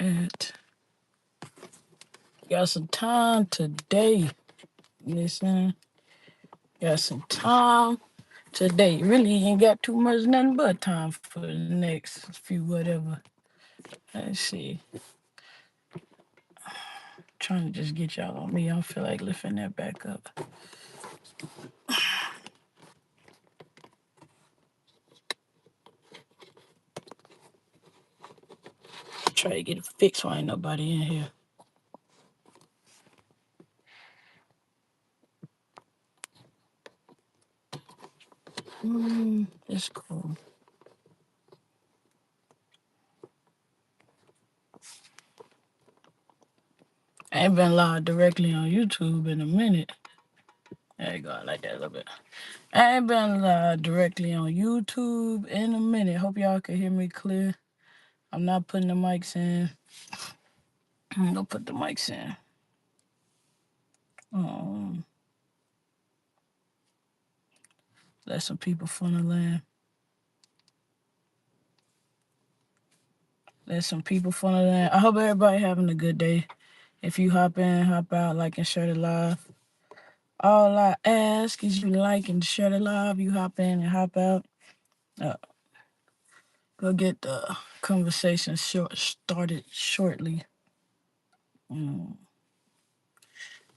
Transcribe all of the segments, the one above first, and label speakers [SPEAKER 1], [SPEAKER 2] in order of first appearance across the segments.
[SPEAKER 1] at. Got some time today. Listen, got some time today. Really ain't got too much nothing but time for the next few whatever. Let's see. Trying to just get y'all on me. I don't feel like lifting that back up. Try to get it fixed while ain't nobody in here. It's cool. I ain't been live directly on YouTube in a minute. There you go. I like that a little bit. I ain't been live directly on YouTube in a minute. Hope y'all can hear me clear. I'm not putting the mics in. I'm gonna put the mics in. Let some people funnel in. Let some people funnel in. I hope everybody having a good day. If you hop in, hop out, like and share the live. All I ask is you like and share the live. You hop in and hop out. Go get the conversation started shortly.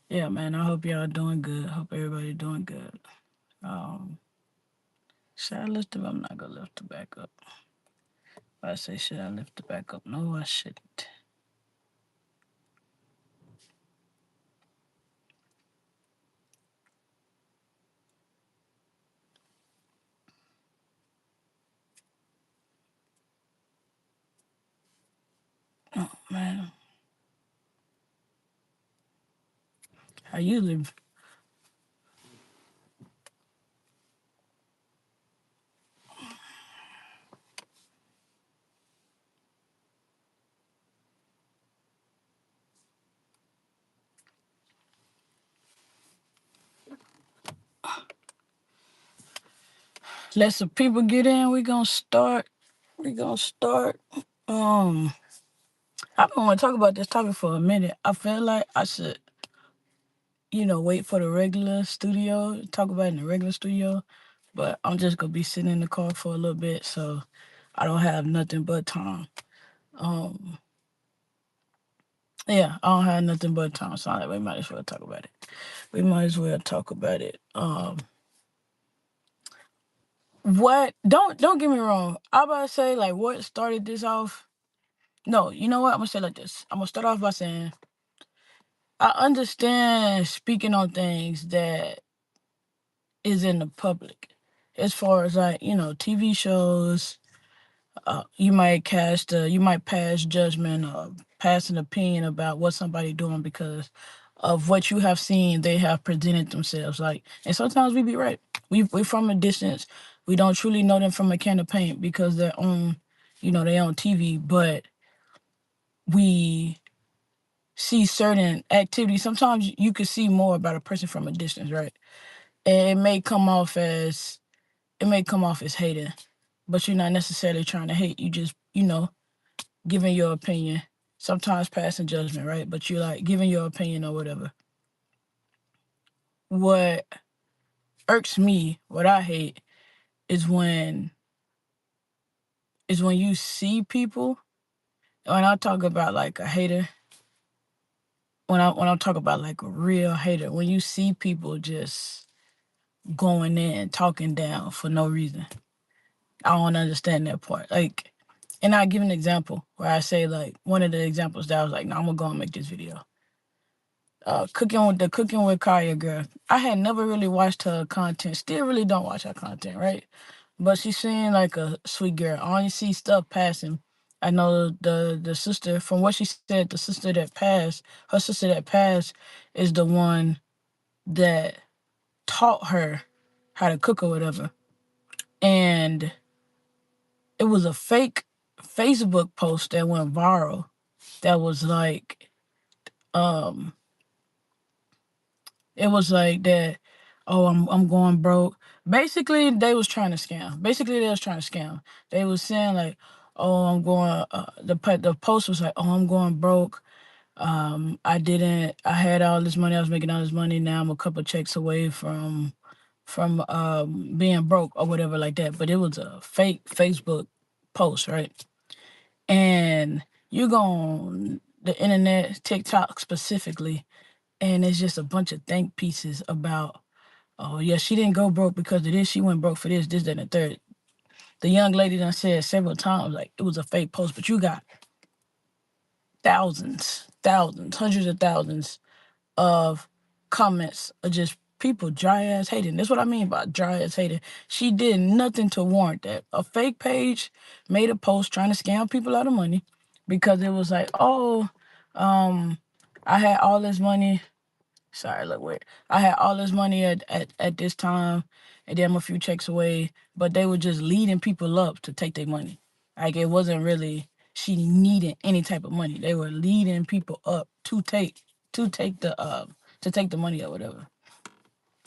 [SPEAKER 1] Yeah, man. I hope y'all doing good. Hope everybody doing good. Should I lift it? I'm not gonna lift it back up. If I say should I lift it back up? No, I shouldn't. Oh man. How you live? Let some people get in. We gonna start. I've been want to talk about this topic for a minute. I feel like I should, wait for the regular studio, talk about it in the regular studio. But I'm just gonna be sitting in the car for a little bit, so I don't have nothing but time. Yeah, I don't have nothing but time, so we might as well talk about it. What? Don't get me wrong. I'm about to say like what started this off. No, you know what? I'm gonna say like this. I'm gonna start off by saying I understand speaking on things that is in the public, as far as like TV shows. You might pass judgment or pass an opinion about what somebody doing because of what you have seen they have presented themselves like, and sometimes we be right. We from a distance. We don't truly know them from a can of paint because they're on, they on TV, but we see certain activities. Sometimes you could see more about a person from a distance, right? And it may come off as hating, but you're not necessarily trying to hate. You just, giving your opinion, sometimes passing judgment, right? But you're like giving your opinion or whatever. What irks me, what I hate, is when you see people. When I talk about like a hater, when I talk about like a real hater, when you see people just going in talking down for no reason, I don't understand that part. Like, and I give an example where I say like one of the examples that I was like, no, I'm gonna go and make this video. Cooking with Kaya girl. I had never really watched her content. Still really don't watch her content, right? But she seemed like a sweet girl. I only see stuff passing. I know the sister, from what she said, her sister that passed is the one that taught her how to cook or whatever. And it was a fake Facebook post that went viral that was like, it was like that, oh, I'm going broke. Basically, they was trying to scam. They was saying like, oh, I'm going. The post was like, oh, I'm going broke. I had all this money. I was making all this money. Now I'm a couple checks away from being broke or whatever like that. But it was a fake Facebook post, right? And you go on the internet, TikTok specifically, and it's just a bunch of think pieces about, oh yeah, she didn't go broke because of this. She went broke for this, that, and the third. The young lady done said several times like it was a fake post, but you got thousands, hundreds of thousands of comments of just people dry ass hating. That's what I mean by dry ass hating. She did nothing to warrant that. A fake page made a post trying to scam people out of money because it was like, oh, um, I had all this money. Sorry, look weird. I had all this money at this time, and then I'm a few checks away. But they were just leading people up to take their money. Like it wasn't really she needed any type of money. They were leading people up to take the money or whatever.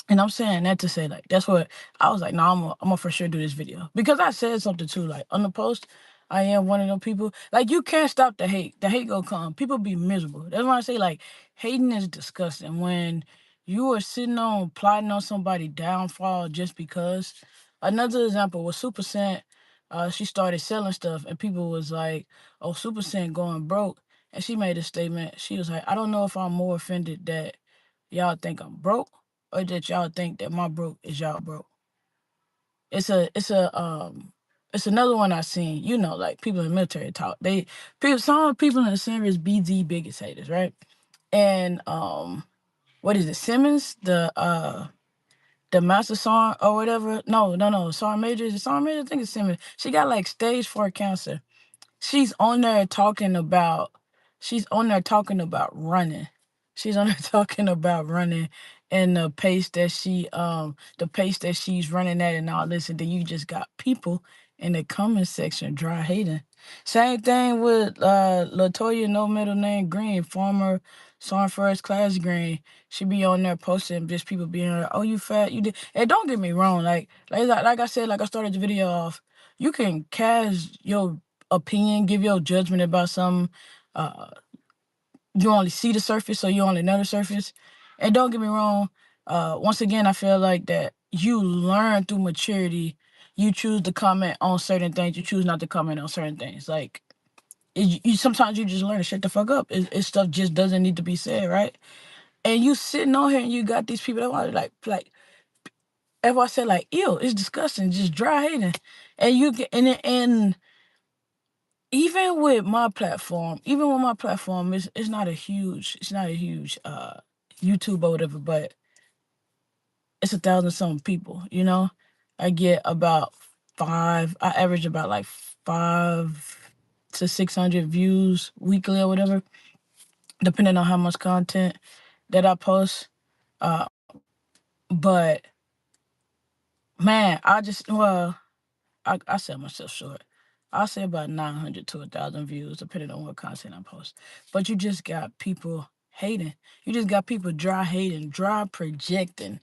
[SPEAKER 1] And I'm saying that to say, like, that's what I was like, no, I'm gonna for sure do this video. Because I said something too, like, on the post, I am one of them people. Like, you can't stop the hate. The hate gonna come. People be miserable. That's why I say, like, hating is disgusting. When you are sitting on plotting on somebody's downfall just because. Another example was Super Scent. She started selling stuff, and people was like, oh, Super Scent going broke. And she made a statement. She was like, I don't know if I'm more offended that y'all think I'm broke or that y'all think that my broke is y'all broke. It's another one I seen, like people in the military talk. Some people in the service be the biggest haters, right? And what is it, Simmons, the master sergeant or whatever? No, sergeant major. Is it sergeant major? I think it's Simmons. She got like stage 4 cancer. She's on there talking about running. She's on there talking about running and the pace that she's running at and all this, and then you just got people in the comment section dry hating. Same thing with Latoya, no middle name Green, former Song First Class Green. She be on there posting just people being like, oh, you fat, you did. And don't get me wrong, like I said, like I started the video off, you can cast your opinion, give your judgment about something. Uh, you only see the surface, or you only know the surface. And don't get me wrong. Once again, I feel like that you learn through maturity. You choose to comment on certain things. You choose not to comment on certain things. Like sometimes you just learn to shut the fuck up. Stuff just doesn't need to be said, right? And you sitting on here and you got these people that want like. If I said like, ew, it's disgusting, just dry hating, and you get and even with my platform, it's not a huge YouTube or whatever, but it's 1,000 something people, I get about I average about like 500 to 600 views weekly or whatever, depending on how much content that I post. Uh, but man, I sell myself short. I'll say about 900 to 1,000 views, depending on what content I post. But you just got people hating. You just got people dry hating, dry projecting.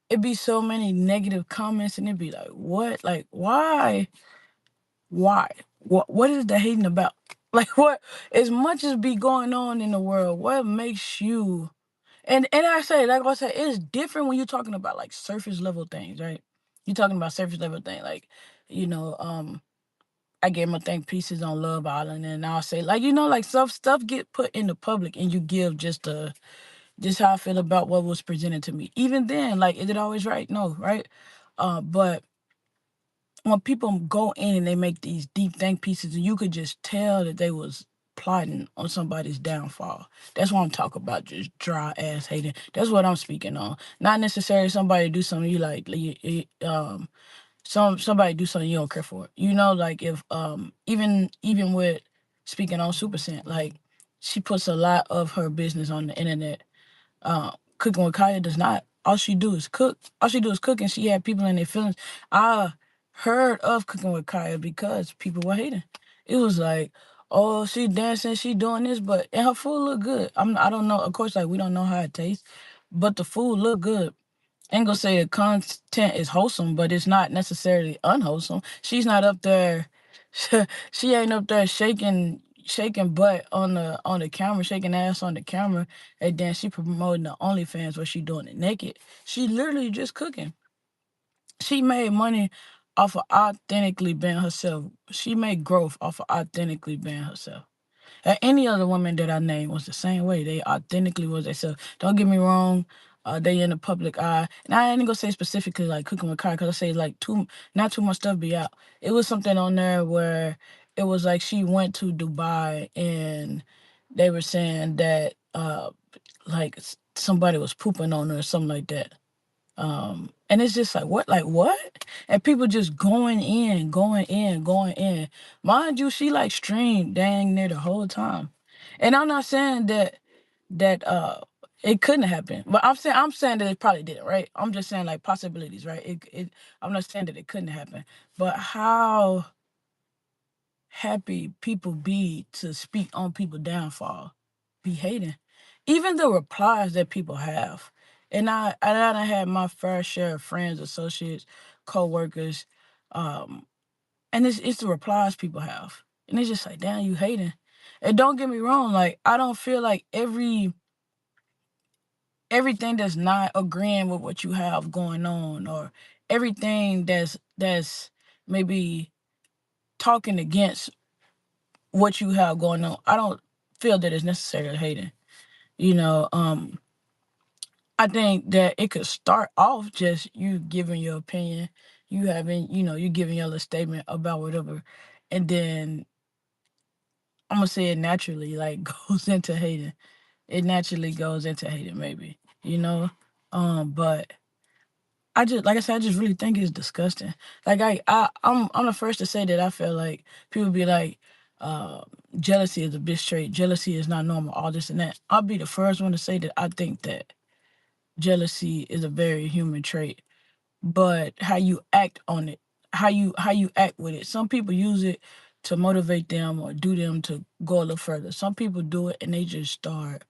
[SPEAKER 1] It'd be so many negative comments, and it'd be like, what? Like, why? Why? What is the hating about? Like, what? As much as be going on in the world, what makes you? And like I said, it's different when you're talking about like surface level things, right? You're talking about surface level thing, like, you know, um, I gave him a think pieces on Love Island, and I'll say like, like stuff get put in the public, and you give just how I feel about what was presented to me. Even then, like, is it always right? No, right? But when people go in and they make these deep think pieces, and you could just tell that they was plotting on somebody's downfall. That's what I'm talking about, just dry ass hating. That's what I'm speaking on. Not necessarily somebody do something you like, somebody do something you don't care for. Like if even with speaking on Super Scent, like she puts a lot of her business on the internet. Cooking with Kaya does not. All she do is cook. All she do is cook, and she had people in their feelings. I heard of Cooking with Kaya because people were hating. It was like, oh, she dancing, she doing this, and her food look good. I don't know. Of course, like we don't know how it tastes, but the food look good. Ain't gonna say the content is wholesome, but it's not necessarily unwholesome. She's not up there She ain't up there shaking butt on the camera, shaking ass on the camera, and then she promoting the OnlyFans where she doing it naked. She literally just cooking. She made money off of authentically being herself. She made growth off of authentically being herself. And any other woman that I named was the same way. They authentically was themselves. Don't get me wrong. They in the public eye, and I ain't gonna say specifically like cooking with Kai, cause I say like not too much stuff be out. It was something on there where it was like she went to Dubai and they were saying that like somebody was pooping on her or something like that. And it's just like what? And people just going in, going in, going in. Mind you, she like streamed dang near the whole time. And I'm not saying that it couldn't happen. But I'm saying that it probably didn't, right? I'm just saying like possibilities, right? I'm not saying that it couldn't happen. But how happy people be to speak on people downfall, be hating. Even the replies that people have. And I done had my fair share of friends, associates, co-workers, um, and it's the replies people have. And it's just like, damn, you hating. And don't get me wrong, like I don't feel like everything that's not agreeing with what you have going on, or everything that's maybe talking against what you have going on. I don't feel that it's necessarily hating. You know, I think that it could start off just you giving your opinion, you giving your little statement about whatever, and then I'm gonna say it naturally like goes into hating. It naturally goes into hating, maybe, you know. But I just like I said, I just really think it's disgusting. Like I'm the first to say that I feel like people be like, uh, jealousy is a bitch trait. Jealousy is not normal. All this and that. I'll be the first one to say that I think that jealousy is a very human trait, but how you act on it, how you act with it. Some people use it to motivate them or do them to go a little further. Some people do it and they just start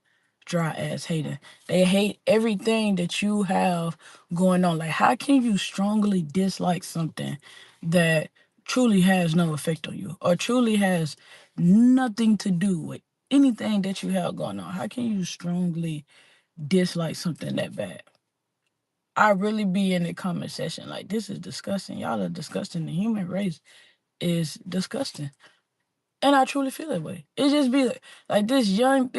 [SPEAKER 1] dry ass hating. They hate everything that you have going on. Like how can you strongly dislike something that truly has no effect on you or truly has nothing to do with anything that you have going on? How can you strongly dislike something that bad? I really be in the comment section like, this is disgusting. Y'all are disgusting. The human race is disgusting. And I truly feel that way. It just be like this young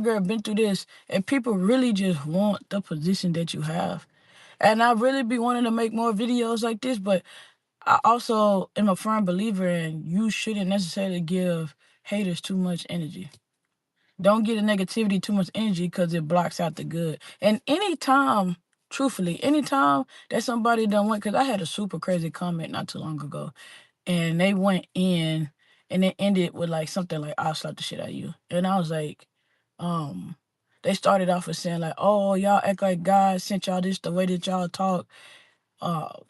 [SPEAKER 1] girl been through this, and people really just want the position that you have. And I really be wanting to make more videos like this, but I also am a firm believer in you shouldn't necessarily give haters too much energy. Don't get the negativity too much energy because it blocks out the good. And anytime, truthfully, anytime that somebody done went, because I had a super crazy comment not too long ago, and they went in and it ended with like something like, I'll slap the shit out of you. And I was like, um, they started off with saying like, oh, y'all act like God sent y'all this the way that y'all talk.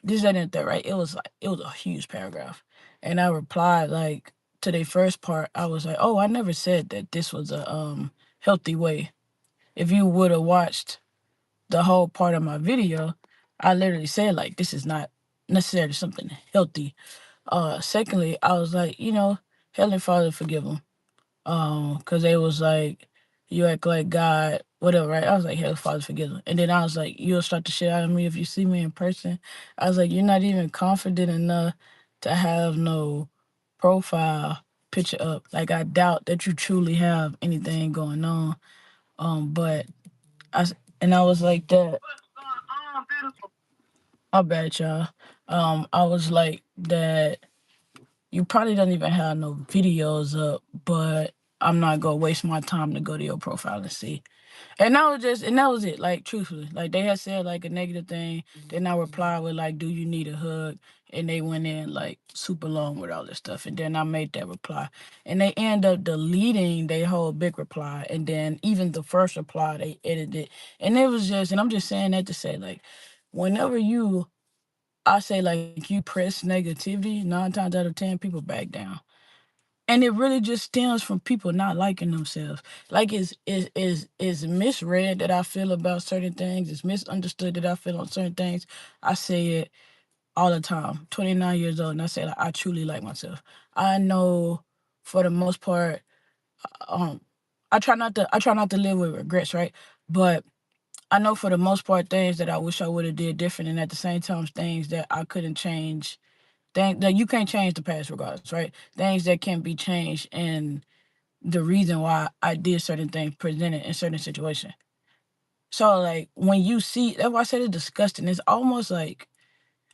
[SPEAKER 1] This, that, and that, right? It was a huge paragraph. And I replied like to the first part, I was like, oh, I never said that this was a healthy way. If you would have watched the whole part of my video, I literally said like this is not necessarily something healthy. Secondly, I was like, Heavenly Father, forgive them. Cause they was like, you act like God, whatever, right? I was like, Heavenly Father, forgive them. And then I was like, you'll start the shit out of me if you see me in person. I was like, you're not even confident enough to have no profile picture up. Like, I doubt that you truly have anything going on. But and I was like that. I bet y'all. I was like that. You probably don't even have no videos up, but I'm not gonna waste my time to go to your profile and see. And that was it. Like truthfully, like they had said like a negative thing. Then I replied with like, "Do you need a hug?" And they went in like super long with all this stuff. And then I made that reply, and they end up deleting their whole big reply. And then even the first reply they edited, and it was just. And I'm just saying that to say like, whenever I say like you press negativity, 9 times out of 10 people back down. And it really just stems from people not liking themselves. Like it's misread that I feel about certain things. It's misunderstood that I feel on certain things. I say it all the time. 29 years old, and I say like I truly like myself. I know for the most part, um, I try not to live with regrets, right? But I know for the most part things that I wish I would have did different, and at the same time things that I couldn't change. Things that you can't change the past regardless, right? Things that can be changed, and the reason why I did certain things presented in certain situations. So like when you see, that's why I said it's disgusting. It's almost like,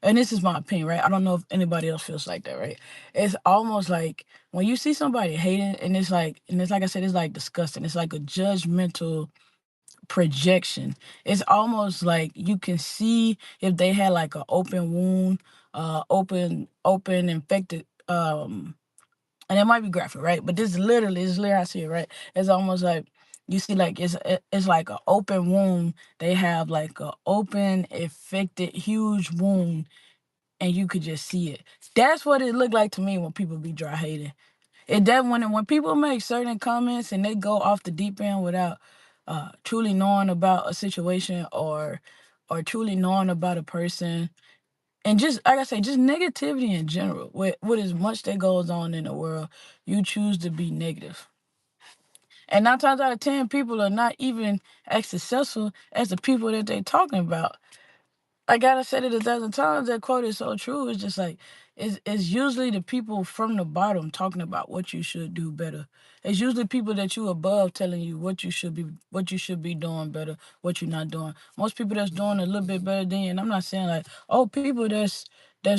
[SPEAKER 1] and this is my opinion, right? I don't know if anybody else feels like that, right? It's almost like when you see somebody hating, and it's like I said, it's like disgusting. It's like a judgmental projection. It's almost like you can see if they had like an open wound, open infected, and it might be graphic, right? But this is literally how I see it, right? It's almost like you see like it's like an open wound. They have like a open infected huge wound, and you could just see it. That's what it looked like to me when people be dry hating. It that when people make certain comments and they go off the deep end without truly knowing about a situation, or truly knowing about a person, and just like I say, just negativity in general. With as much that goes on in the world, you choose to be negative. And 9 times out of 10, people are not even as successful as the people that they talking about. I gotta say it 1,000 times. That quote is so true. It's just like it's usually the people from the bottom talking about what you should do better. It's usually people that you above telling you what you should be doing better, what you're not doing. Most people that's doing a little bit better than you, and I'm not saying like, oh, people that's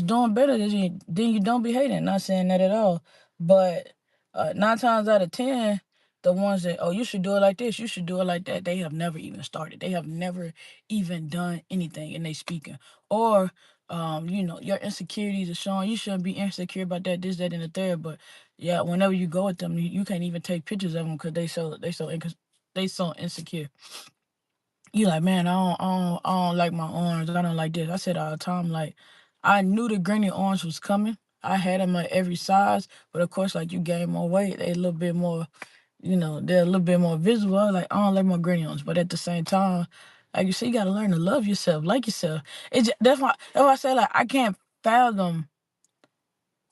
[SPEAKER 1] doing better than you, then you don't be hating. Not saying that at all. But 9 times out of 10, the ones that, oh, you should do it like this, you should do it like that, they have never even started. They have never even done anything, and they speaking. Or your insecurities are showing you shouldn't be insecure about that, this, that, and the third. But yeah, whenever you go with them, you can't even take pictures of them because they so insecure. You like, man, I don't like my arms. I don't like this. I said all the time, like, I knew the granny arms was coming. I had them at every size, but of course, like, you gain more weight, they a little bit more, they're a little bit more visible. I was like, I don't like my granny arms, but at the same time, like you say, you gotta learn to love yourself, like yourself. That's why I say, like, I can't fathom,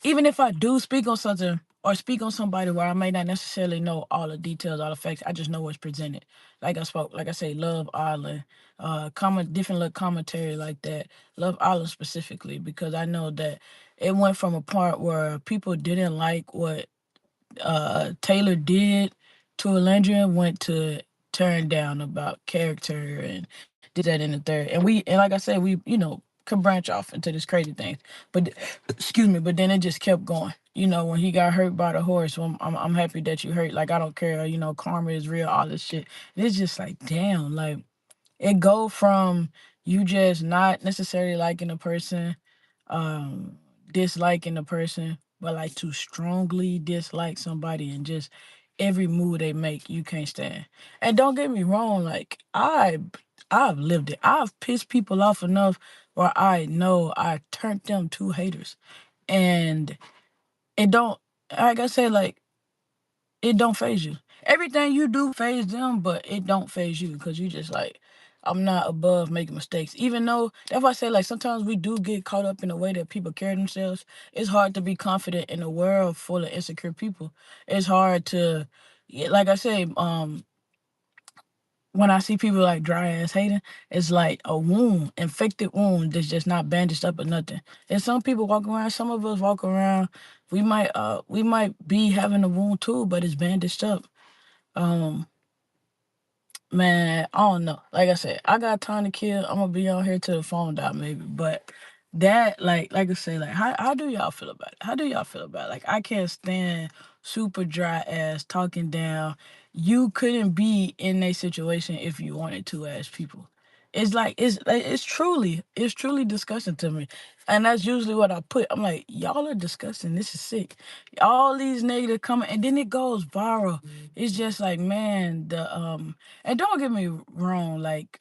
[SPEAKER 1] even if I do speak on something or speak on somebody where I may not necessarily know all the details, all the facts, I just know what's presented. Like I say, Love Island, different little commentary like that. Love Island specifically, because I know that it went from a part where people didn't like what Taylor did to Alendra, went to turn down about character and this, that, and the third. And like I said, we could branch off into this crazy thing. But excuse me, but then it just kept going. When he got hurt by the horse, well, I'm happy that you hurt. Like, I don't care. Karma is real. All this shit. And it's just like, damn. Like, it go from you just not necessarily liking a person, um, disliking the person, but like to strongly dislike somebody, and just every move they make you can't stand. And don't get me wrong, like, I've lived it. I've pissed people off enough where I know I turned them to haters. And it don't, like I say, like, it don't phase you. Everything you do phase them, but it don't phase you because you just like, I'm not above making mistakes. Even though that's why I say, like, sometimes we do get caught up in the way that people carry themselves. It's hard to be confident in a world full of insecure people. It's hard to, yeah, like I say, when I see people like dry ass hating, it's like a wound, infected wound that's just not bandaged up or nothing. And some people walk around, some of us walk around, we might be having a wound too, but it's bandaged up. Um, Man, I don't know. Like I said, I got time to kill. I'm gonna be on here till the phone die, maybe. But that, like I say, like, how do y'all feel about it? How do y'all feel about it? Like, I can't stand super dry ass talking down. You couldn't be in a situation if you wanted to, as people. It's truly disgusting to me. And that's usually what I put. I'm like, y'all are disgusting. This is sick. All these negative comments, and then it goes viral. It's just like, man, and don't get me wrong, like,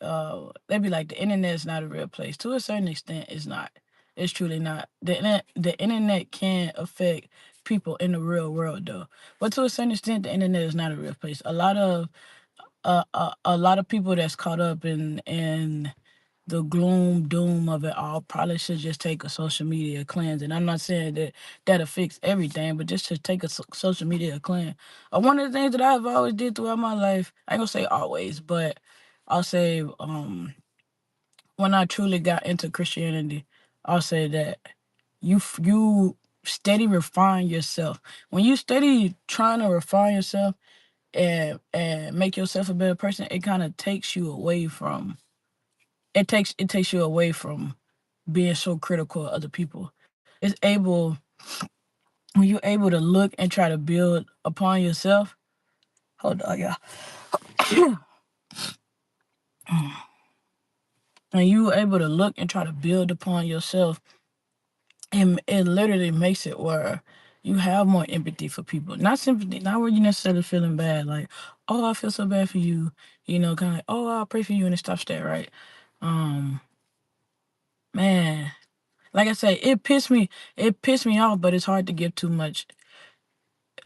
[SPEAKER 1] they be like, the internet is not a real place. To a certain extent, it's not. It's truly not. The internet can affect people in the real world, though. But to a certain extent, the internet is not a real place. A lot of people that's caught up in the gloom doom of it all, probably should just take a social media cleanse. And I'm not saying that that'll fix everything, but just to take a social media cleanse. One of the things that I've always did throughout my life, I ain't gonna say always, but I'll say when I truly got into Christianity, I'll say that you steady refine yourself. When you steady trying to refine yourself and make yourself a better person, it kind of takes you away from it takes you away from being so critical of other people. It's able when you're able to look and try to build upon yourself. Hold on, yeah. And you able to look and try to build upon yourself, and it literally makes it where you have more empathy for people. Not sympathy, not where you necessarily feeling bad, like, oh, I feel so bad for you, kind of like, oh, I'll pray for you, and it stops there, right? Um, Man, like I say, it pissed me off, but it's hard to give too much.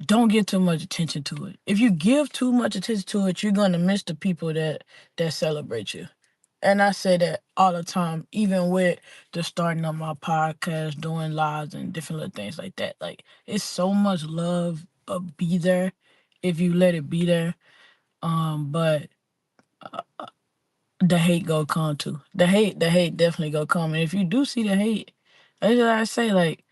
[SPEAKER 1] Don't give too much attention to it. If you give too much attention to it, you're gonna miss the people that celebrate you. And I say that all the time, even with the starting of my podcast, doing lives and different little things like that. Like, it's so much love be there if you let it be there. But the hate go come too. The hate definitely go come. And if you do see the hate, as I say, like,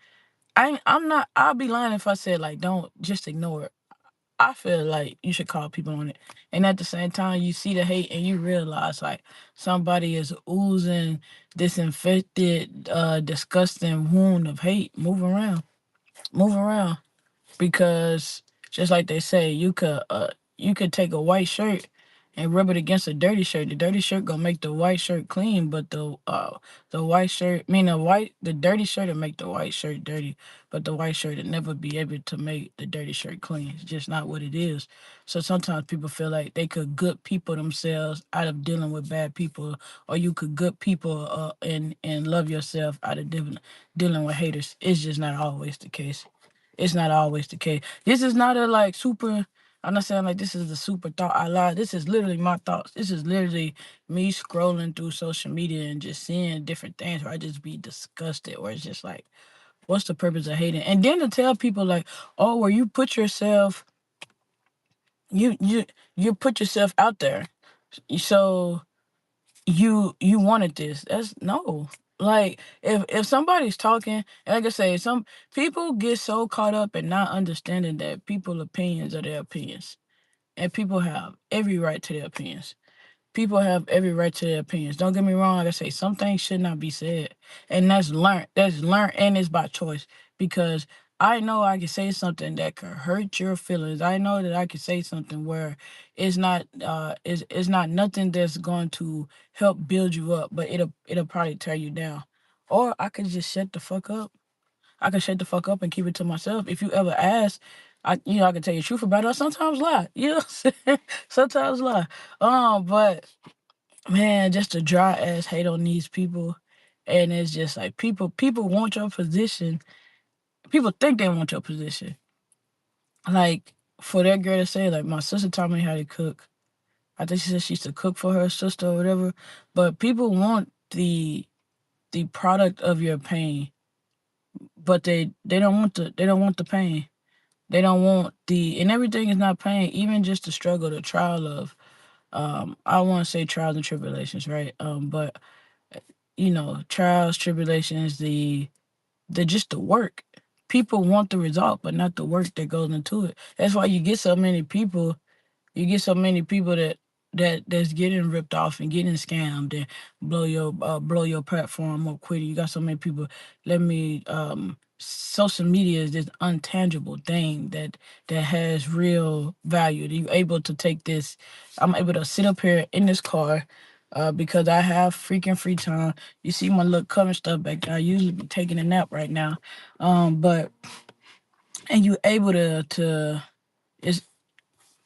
[SPEAKER 1] I'm not. I'll be lying if I said, like, don't just ignore it. I feel like you should call people on it. And at the same time, you see the hate and you realize, like, somebody is oozing this infected, disgusting wound of hate. Move around. Move around. Because just like they say, you could take a white shirt and rub it against a dirty shirt. The dirty shirt gonna make the white shirt clean, but the white shirt, mean the dirty shirt will make the white shirt dirty, but the white shirt will never be able to make the dirty shirt clean. It's just not what it is. So sometimes people feel like they could good people themselves out of dealing with bad people, or you could good people and love yourself out of dealing with haters. It's just not always the case. It's not always the case. This is not a like super. I'm not saying like this is a super thought I lied. This is literally my thoughts. This is literally me scrolling through social media and just seeing different things where I just be disgusted. Where it's just like, what's the purpose of hating? And then to tell people like, oh, where you put yourself, you you you put yourself out there, so you wanted this. That's no. Like, if somebody's talking, and like I say, some people get so caught up in not understanding that people's opinions are their opinions, and people have every right to their opinions. People have every right to their opinions. Don't get me wrong. Like I say, some things should not be said, and that's learned. That's learned, and it's by choice. Because I know I can say something that could hurt your feelings. I know that I can say something where it's not nothing that's going to help build you up, but it'll probably tear you down. Or I could just shut the fuck up. I can shut the fuck up and keep it to myself. If you ever ask, I can tell you the truth about it. I sometimes lie. You know what I'm saying? Sometimes lie. But man, just a dry ass hate on these people. And it's just like people want your position. People think they want your position. Like, for that girl to say, like, my sister taught me how to cook. I think she said she used to cook for her sister or whatever. But people want the product of your pain, but they don't want the pain. They don't want and everything is not pain, even just the struggle, the trial of I want to say trials and tribulations, right? But trials, tribulations, the just the work. People want the result, but not the work that goes into it. That's why you get so many people that's getting ripped off and getting scammed and blow your platform up quicker. You got so many people. Social media is this untangible thing that has real value. You able to take this. I'm able to sit up here in this car. Because I have freaking free time. You see my little cover stuff back there. I usually be taking a nap right now. But and you able to it's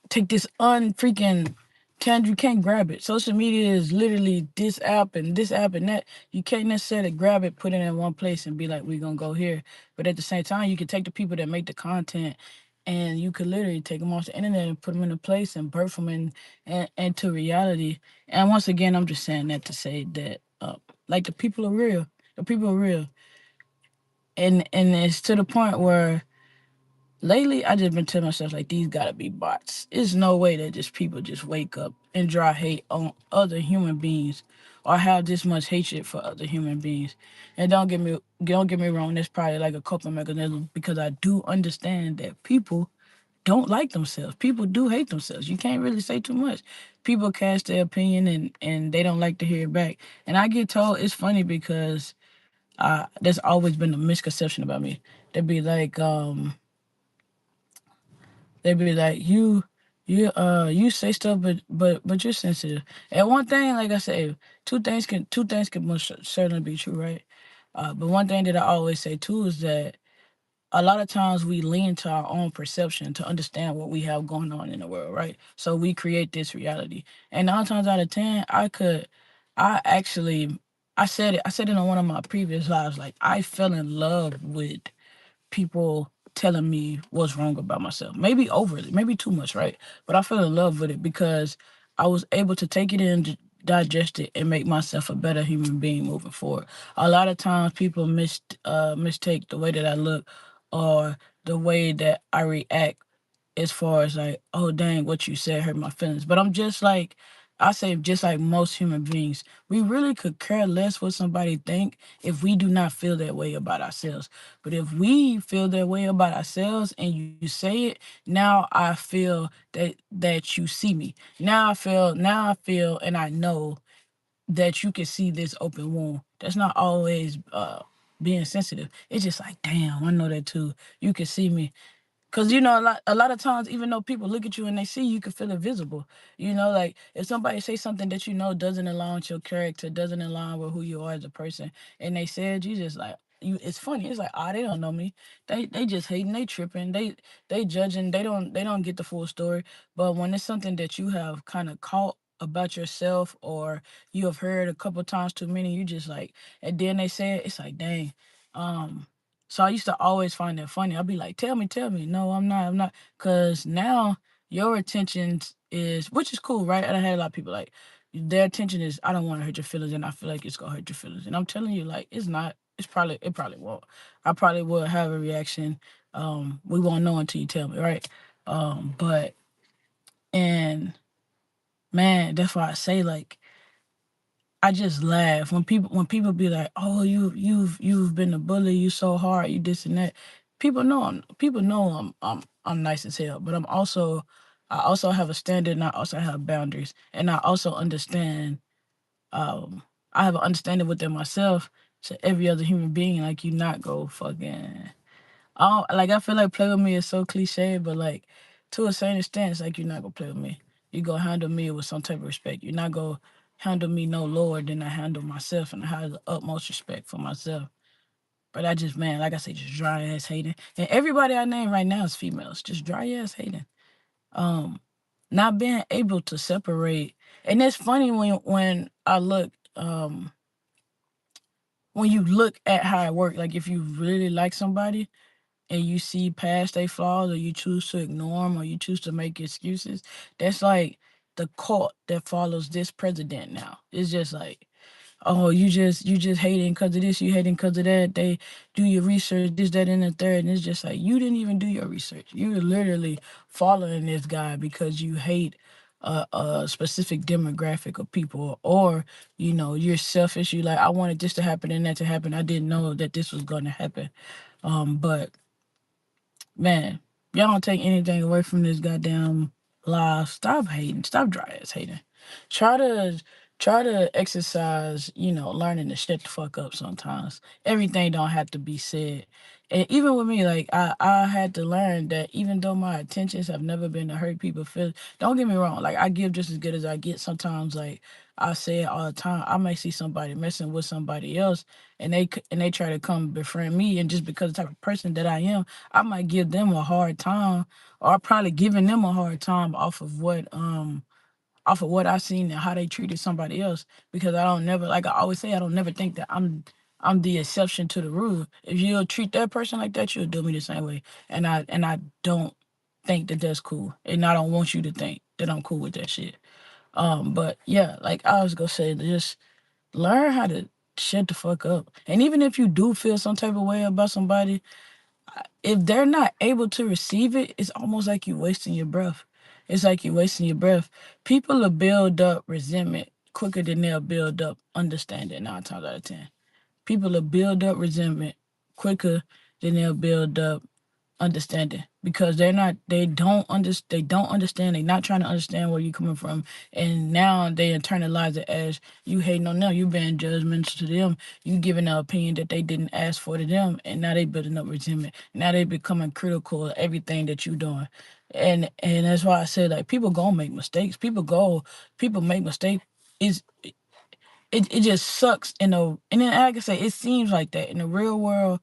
[SPEAKER 1] take this unfreaking you can't grab it. Social media is literally this app and that. You can't necessarily grab it, put it in one place and be like, we're gonna go here. But at the same time, you can take the people that make the content and you could literally take them off the internet and put them in a place and birth them into reality. And once again, I'm just saying that to say that Like the people are real. The people are real, and it's to the point where lately I just been telling myself like these gotta be bots. There's no way that just people just wake up and draw hate on other human beings or have this much hatred for other human beings. And don't get me wrong, there's probably like a coping mechanism because I do understand that people don't like themselves. People do hate themselves. You can't really say too much. People cast their opinion and they don't like to hear it back. And I get told it's funny because there's always been a misconception about me. They'd be like, you say stuff, but you're sensitive. And one thing, like I said, two things can most certainly be true, right? But one thing that I always say too is that a lot of times we lean to our own perception to understand what we have going on in the world, right? So we create this reality. And 9 times out of 10, I actually, I said it on one of my previous lives, like I fell in love with people telling me what's wrong about myself. Maybe overly, maybe too much, right? But I fell in love with it because I was able to take it in, digest it, and make myself a better human being moving forward. A lot of times people mistake the way that I look or the way that I react as far as like, oh dang, what you said hurt my feelings. But I'm just like, I say just like most human beings, we really could care less what somebody think if we do not feel that way about ourselves. But if we feel that way about ourselves and you say it, now I feel that you see me. Now I feel and I know that you can see this open wound. That's not always being sensitive. It's just like, damn, I know that too. You can see me. Cause a lot of times, even though people look at you and they see you, you can feel invisible. Like if somebody say something that doesn't align with your character, doesn't align with who you are as a person, and they said you just like you. It's funny. It's like they don't know me. They just hating. They tripping. They judging. They don't get the full story. But when it's something that you have kind of caught about yourself or you have heard a couple times too many, you just like, and then they say it. It's like dang. Um, so I used to always find that funny. I'd be like, tell me. No, I'm not. Cause now your attention is, which is cool, right? And I had a lot of people like, their attention is, I don't want to hurt your feelings, and I feel like it's gonna hurt your feelings. And I'm telling you, like, it's not. It probably won't. I probably will have a reaction. We won't know until you tell me, right? But and man, that's why I say like I just laugh when people be like, "Oh, you've been a bully. You so hard. You this and that." People know I'm nice as hell, but I also have a standard and I also have boundaries, and I also understand. Um, I have an understanding within myself to every other human being. Like you not go fucking I feel like play with me is so cliche, but like to a certain extent, it's like you're not gonna play with me. You gonna handle me with some type of respect. You're not gonna handle me no lower than I handle myself, and I have the utmost respect for myself. But I just, man, like I say, just dry ass hating. And everybody I name right now is females, just dry ass hating. Um, Not being able to separate. And it's funny when I look, when you look at how it works. Like if you really like somebody and you see past their flaws or you choose to ignore them or you choose to make excuses, that's like the cult that follows this president now. It's just like, oh, you just hating because of this, you hating because of that. They do your research, this, that, and the third, and it's just like you didn't even do your research. You're literally following this guy because you hate a specific demographic of people, or you're selfish. You like, I wanted this to happen and that to happen. I didn't know that this was going to happen. But man, y'all don't take anything away from this goddamn live. Stop hating. Stop dry ass hating. Try to try to exercise, learning to shut the fuck up sometimes. Everything don't have to be said. And even with me, like I had to learn that even though my intentions have never been to hurt people feel, don't get me wrong, like I give just as good as I get. Sometimes like I say it all the time. I may see somebody messing with somebody else and they try to come befriend me, and just because of the type of person that I am, I might give them a hard time, or I'm probably giving them a hard time off of what I seen and how they treated somebody else. Because I don't never, like I always say, I don't never think that I'm the exception to the rule. If you'll treat that person like that, you'll do me the same way. And I don't think that that's cool, and I don't want you to think that I'm cool with that shit. But yeah, like I was gonna say, just Learn how to shut the fuck up. And even if you do feel some type of way about somebody, if they're not able to receive it, it's almost like you wasting your breath. It's like you wasting your breath. People will build up resentment quicker than they'll build up understanding 9 times out of 10. People will build up resentment quicker than they'll build up understanding because they don't understand. They're not trying to understand where you're coming from, and now they internalize it as you hating on them, you being judgmental to them, you giving an opinion that they didn't ask for to them, and now they building up resentment. Now they becoming critical of everything that you doing. And that's why I said, like, people gonna make mistakes. People make mistakes. Is it just sucks and then, like I say, it seems like that in the real world.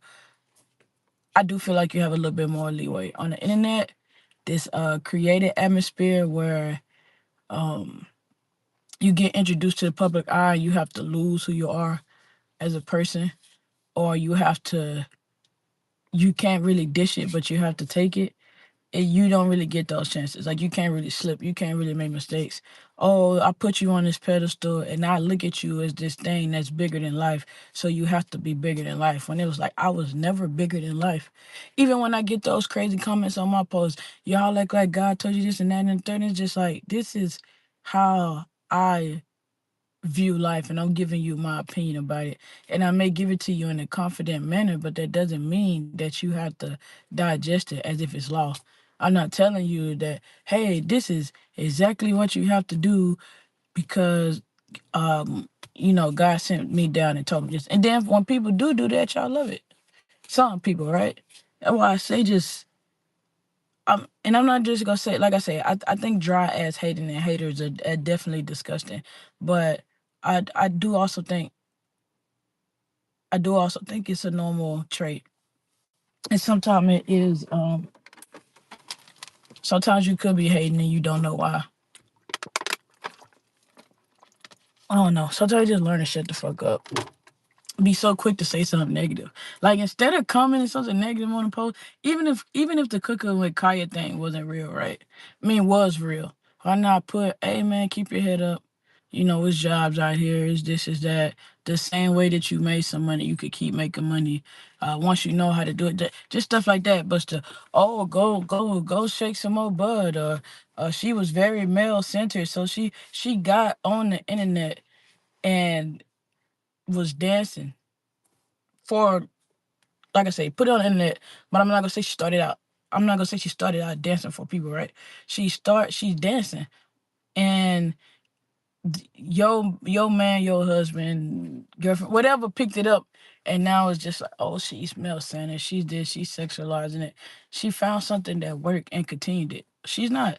[SPEAKER 1] I do feel like you have a little bit more leeway on the internet. This created atmosphere where um you get introduced to the public eye, you have to lose who you are as a person, or you can't really dish it, but you have to take it. And you don't really get those chances. Like, you can't really slip. You can't really make mistakes. Oh, I put you on this pedestal and I look at you as this thing that's bigger than life. So you have to be bigger than life. When it was like, I was never bigger than life. Even when I get those crazy comments on my post, y'all act like God told you this and that and the third. It's just like, this is how I view life, and I'm giving you my opinion about it. And I may give it to you in a confident manner, but that doesn't mean that you have to digest it as if it's law. I'm not telling you that, hey, this is exactly what you have to do because God sent me down and told me this. And then when people do that, y'all love it. Some people, right? That's why I say just and I'm not just gonna say, like I say, I think dry ass hating and haters are definitely disgusting. But I do also think it's a normal trait. And sometimes it is sometimes you could be hating and you don't know why. I don't know. Sometimes you just learn to shut the fuck up. Be so quick to say something negative. Like, instead of commenting something negative on the post, even if the cooking with Kaya thing wasn't real, right? I mean, was real. Why not put, hey man, keep your head up. It's jobs out here, is this, is that. The same way that you made some money, you could keep making money. Once you know how to do it, just stuff like that. But go shake some more bud, or she was very male centered, so she got on the internet and was dancing for, like I say, put it on the internet, but I'm not gonna say she started out. I'm not gonna say she started out dancing for people, right? She's dancing, and your man, your husband, girlfriend, whatever, picked it up, and now it's just like, oh, she smells Santa. She's this. She's sexualizing it. She found something that worked and continued it. She's not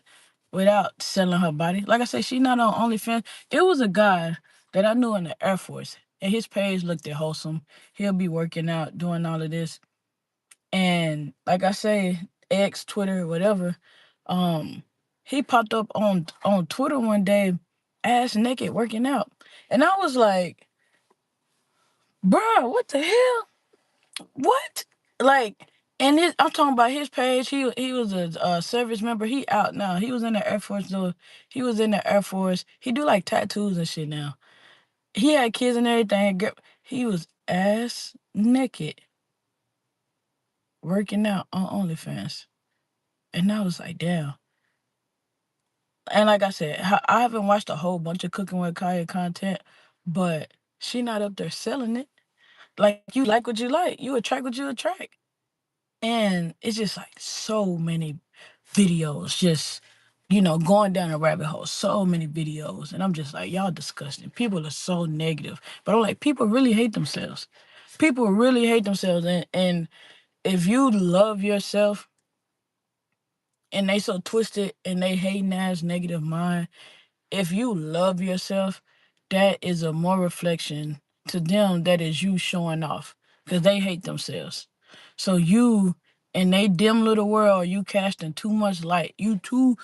[SPEAKER 1] without selling her body. Like I say, she's not on OnlyFans. It was a guy that I knew in the Air Force, and his page looked at wholesome. He'll be working out, doing all of this. And like I say, X, Twitter, whatever, um, he popped up on Twitter one day, ass naked, working out. And I was like, bruh, what the hell? What? Like, I'm talking about his page. He was a service member. He out now. He was in the Air Force though. He was in the Air Force. He do like tattoos and shit now. He had kids and everything. He was ass naked working out on OnlyFans. And I was like, damn. And like I said, I haven't watched a whole bunch of Cooking with Kaya content, but she not up there selling it. Like, you like what you like. You attract what you attract. And it's just like so many videos just, going down a rabbit hole. So many videos. And I'm just like, y'all disgusting. People are so negative. But I'm like, people really hate themselves. People really hate themselves. And if you love yourself and they so twisted and they hating ass negative mind, if you love yourself, that is a more reflection to them that is you showing off because they hate themselves. So you, in they dim little world, you casting too much light. You too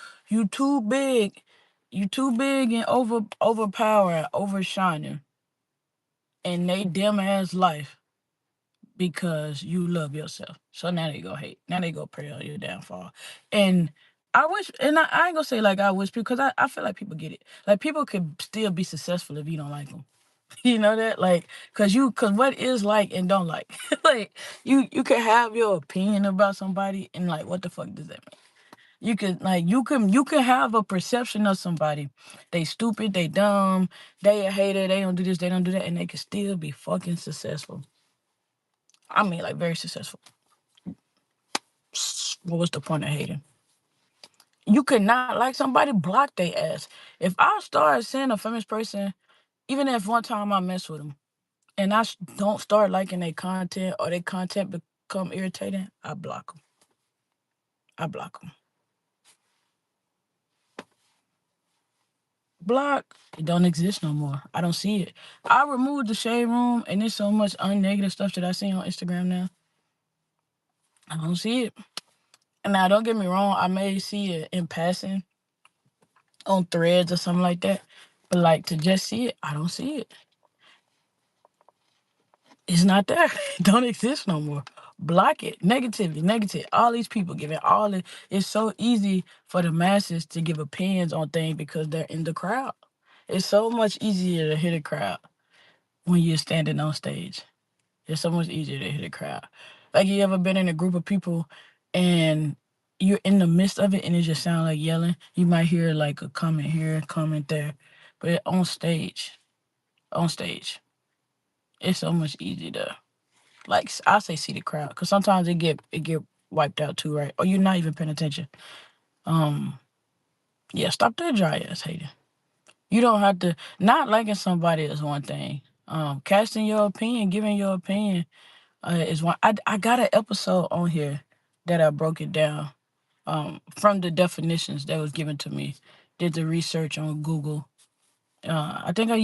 [SPEAKER 1] big. You too big and overpowered, overshining in they dim ass life because you love yourself. So now they go hate. Now they go pray on your downfall. And I wish, and I ain't gonna say like I wish, because I feel like people get it. Like, people could still be successful if you don't like them. You know that? Like, cause what is like and don't like? Like, you can have your opinion about somebody and like, what the fuck does that mean? You can have a perception of somebody. They stupid, they dumb, they a hater, they don't do this, they don't do that, and they can still be fucking successful. I mean, like, very successful. What was the point of hating? You could not like somebody, block their ass. If I start seeing a famous person, even if one time I mess with them, and don't start liking their content or their content become irritating, I block them. I block them. Block. It don't exist no more. I don't see it. I removed the shade room, and there's so much unnegative stuff that I see on Instagram now. I don't see it. And now, don't get me wrong, I may see it in passing on threads or something like that. But like, to just see it, I don't see it. It's not there. It don't exist no more. Block it. Negativity, negative. All these people giving all it. It's so easy for the masses to give opinions on things because they're in the crowd. It's so much easier to hit a crowd when you're standing on stage. It's so much easier to hit a crowd. Like, you ever been in a group of people and you're in the midst of it and it just sounds like yelling? You might hear like a comment here, a comment there. But on stage, it's so much easier to, like, I say, see the crowd, because sometimes it get wiped out too, right? Or you're not even paying attention. Yeah, stop that dry ass hating. You don't have to. Not liking somebody is one thing. Casting your opinion, giving your opinion, is one. I got an episode on here that I broke it down from the definitions that was given to me. Did the research on Google. I think I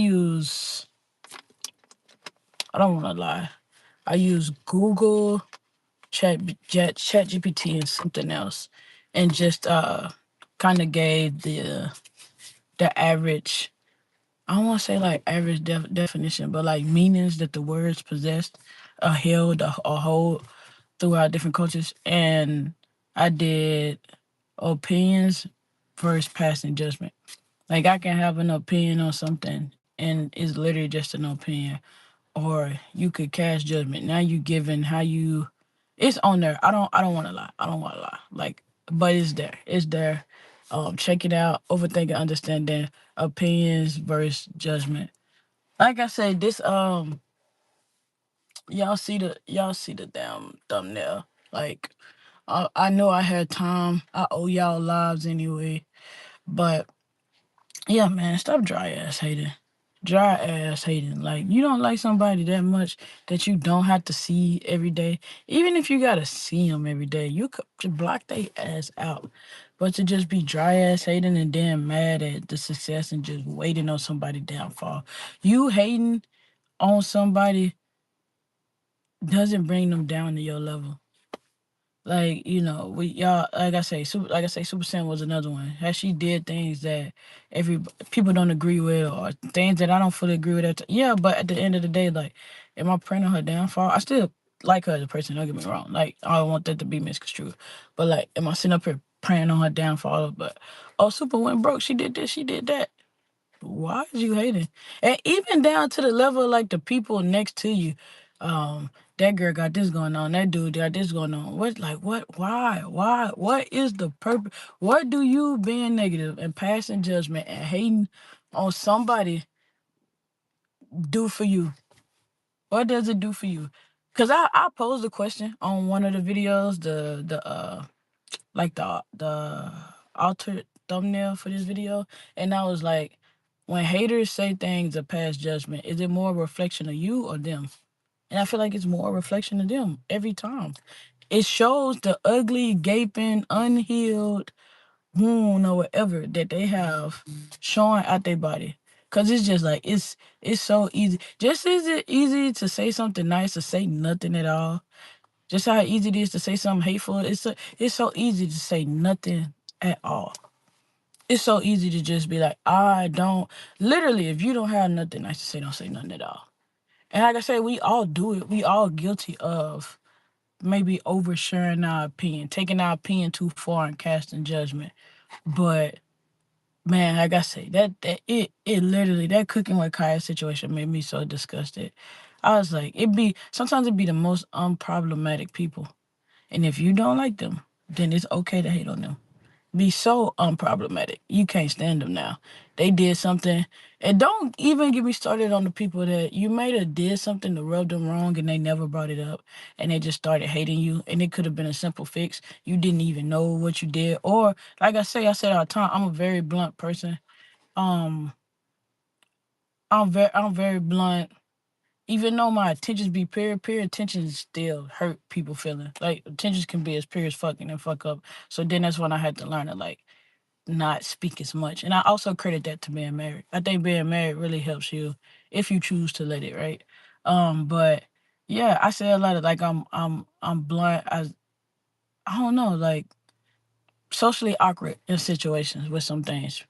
[SPEAKER 1] don't want to lie. I use Google, Chat GPT, and something else, and just kind of gave the average. I don't want to say like average definition, but like meanings that the words possessed, held or hold throughout different cultures. And I did opinions versus passing judgment. Like, I can have an opinion on something and it's literally just an opinion, or you could cast judgment. Now you giving how you. It's on there. I don't want to lie. I don't want to lie. Like, but it's there. It's there. Check it out. Overthinking, understanding, opinions versus judgment. Like I say, this y'all see the damn thumbnail. Like, I know I had time. I owe y'all lives anyway. But yeah, man, stop dry ass hating. Dry ass hating. Like, you don't like somebody that much that you don't have to see every day. Even if you gotta see them every day, you could just block their ass out. But to just be dry ass hating and then mad at the success and just waiting on somebody downfall. You hating on somebody doesn't bring them down to your level. Like, we y'all, like I say, Super Sam was another one. How she did things that every people don't agree with, or things that I don't fully agree with. Yeah, but at the end of the day, like, am I praying on her downfall? I still like her as a person. Don't get me wrong. Like, I don't want that to be misconstrued. But like, am I sitting up here praying on her downfall? But, oh, Super went broke. She did this. She did that. Why is you hating? And even down to the level of, like, the people next to you. That girl got this going on. That dude got this going on. What? Why? What is the purpose? What do you being negative and passing judgment and hating on somebody do for you? What does it do for you? Cause I posed a question on one of the videos, the altered thumbnail for this video, and I was like, when haters say things of past judgment, is it more a reflection of you or them? And I feel like it's more a reflection of them every time. It shows the ugly, gaping, unhealed wound or whatever that they have showing out their body. Cause it's just like, it's so easy. Just is it easy to say something nice or say nothing at all? Just how easy it is to say something hateful. It's so easy to say nothing at all. It's so easy to just be like, I don't. Literally, if you don't have nothing nice to say, don't say nothing at all. And like I said, we all do it. We all guilty of maybe oversharing our opinion, taking our opinion too far and casting judgment. But man, like I say, it literally, that cooking with Kaya situation made me so disgusted. I was like, sometimes it be the most unproblematic people. And if you don't like them, then it's okay to hate on them. Be so unproblematic. You can't stand them now. They did something. And don't even get me started on the people that you might have did something to rub them wrong and they never brought it up and they just started hating you. And it could have been a simple fix. You didn't even know what you did. Or like I said all the time, I'm a very blunt person. Um, I'm very blunt. Even though my attentions be pure attentions still hurt people feeling. Like attentions can be as pure as fucking and fuck up. So then that's when I had to learn to like not speak as much. And I also credit that to being married. I think being married really helps you if you choose to let it, right? But yeah, I say a lot of like I'm blunt. I don't know, like socially awkward in situations with some things.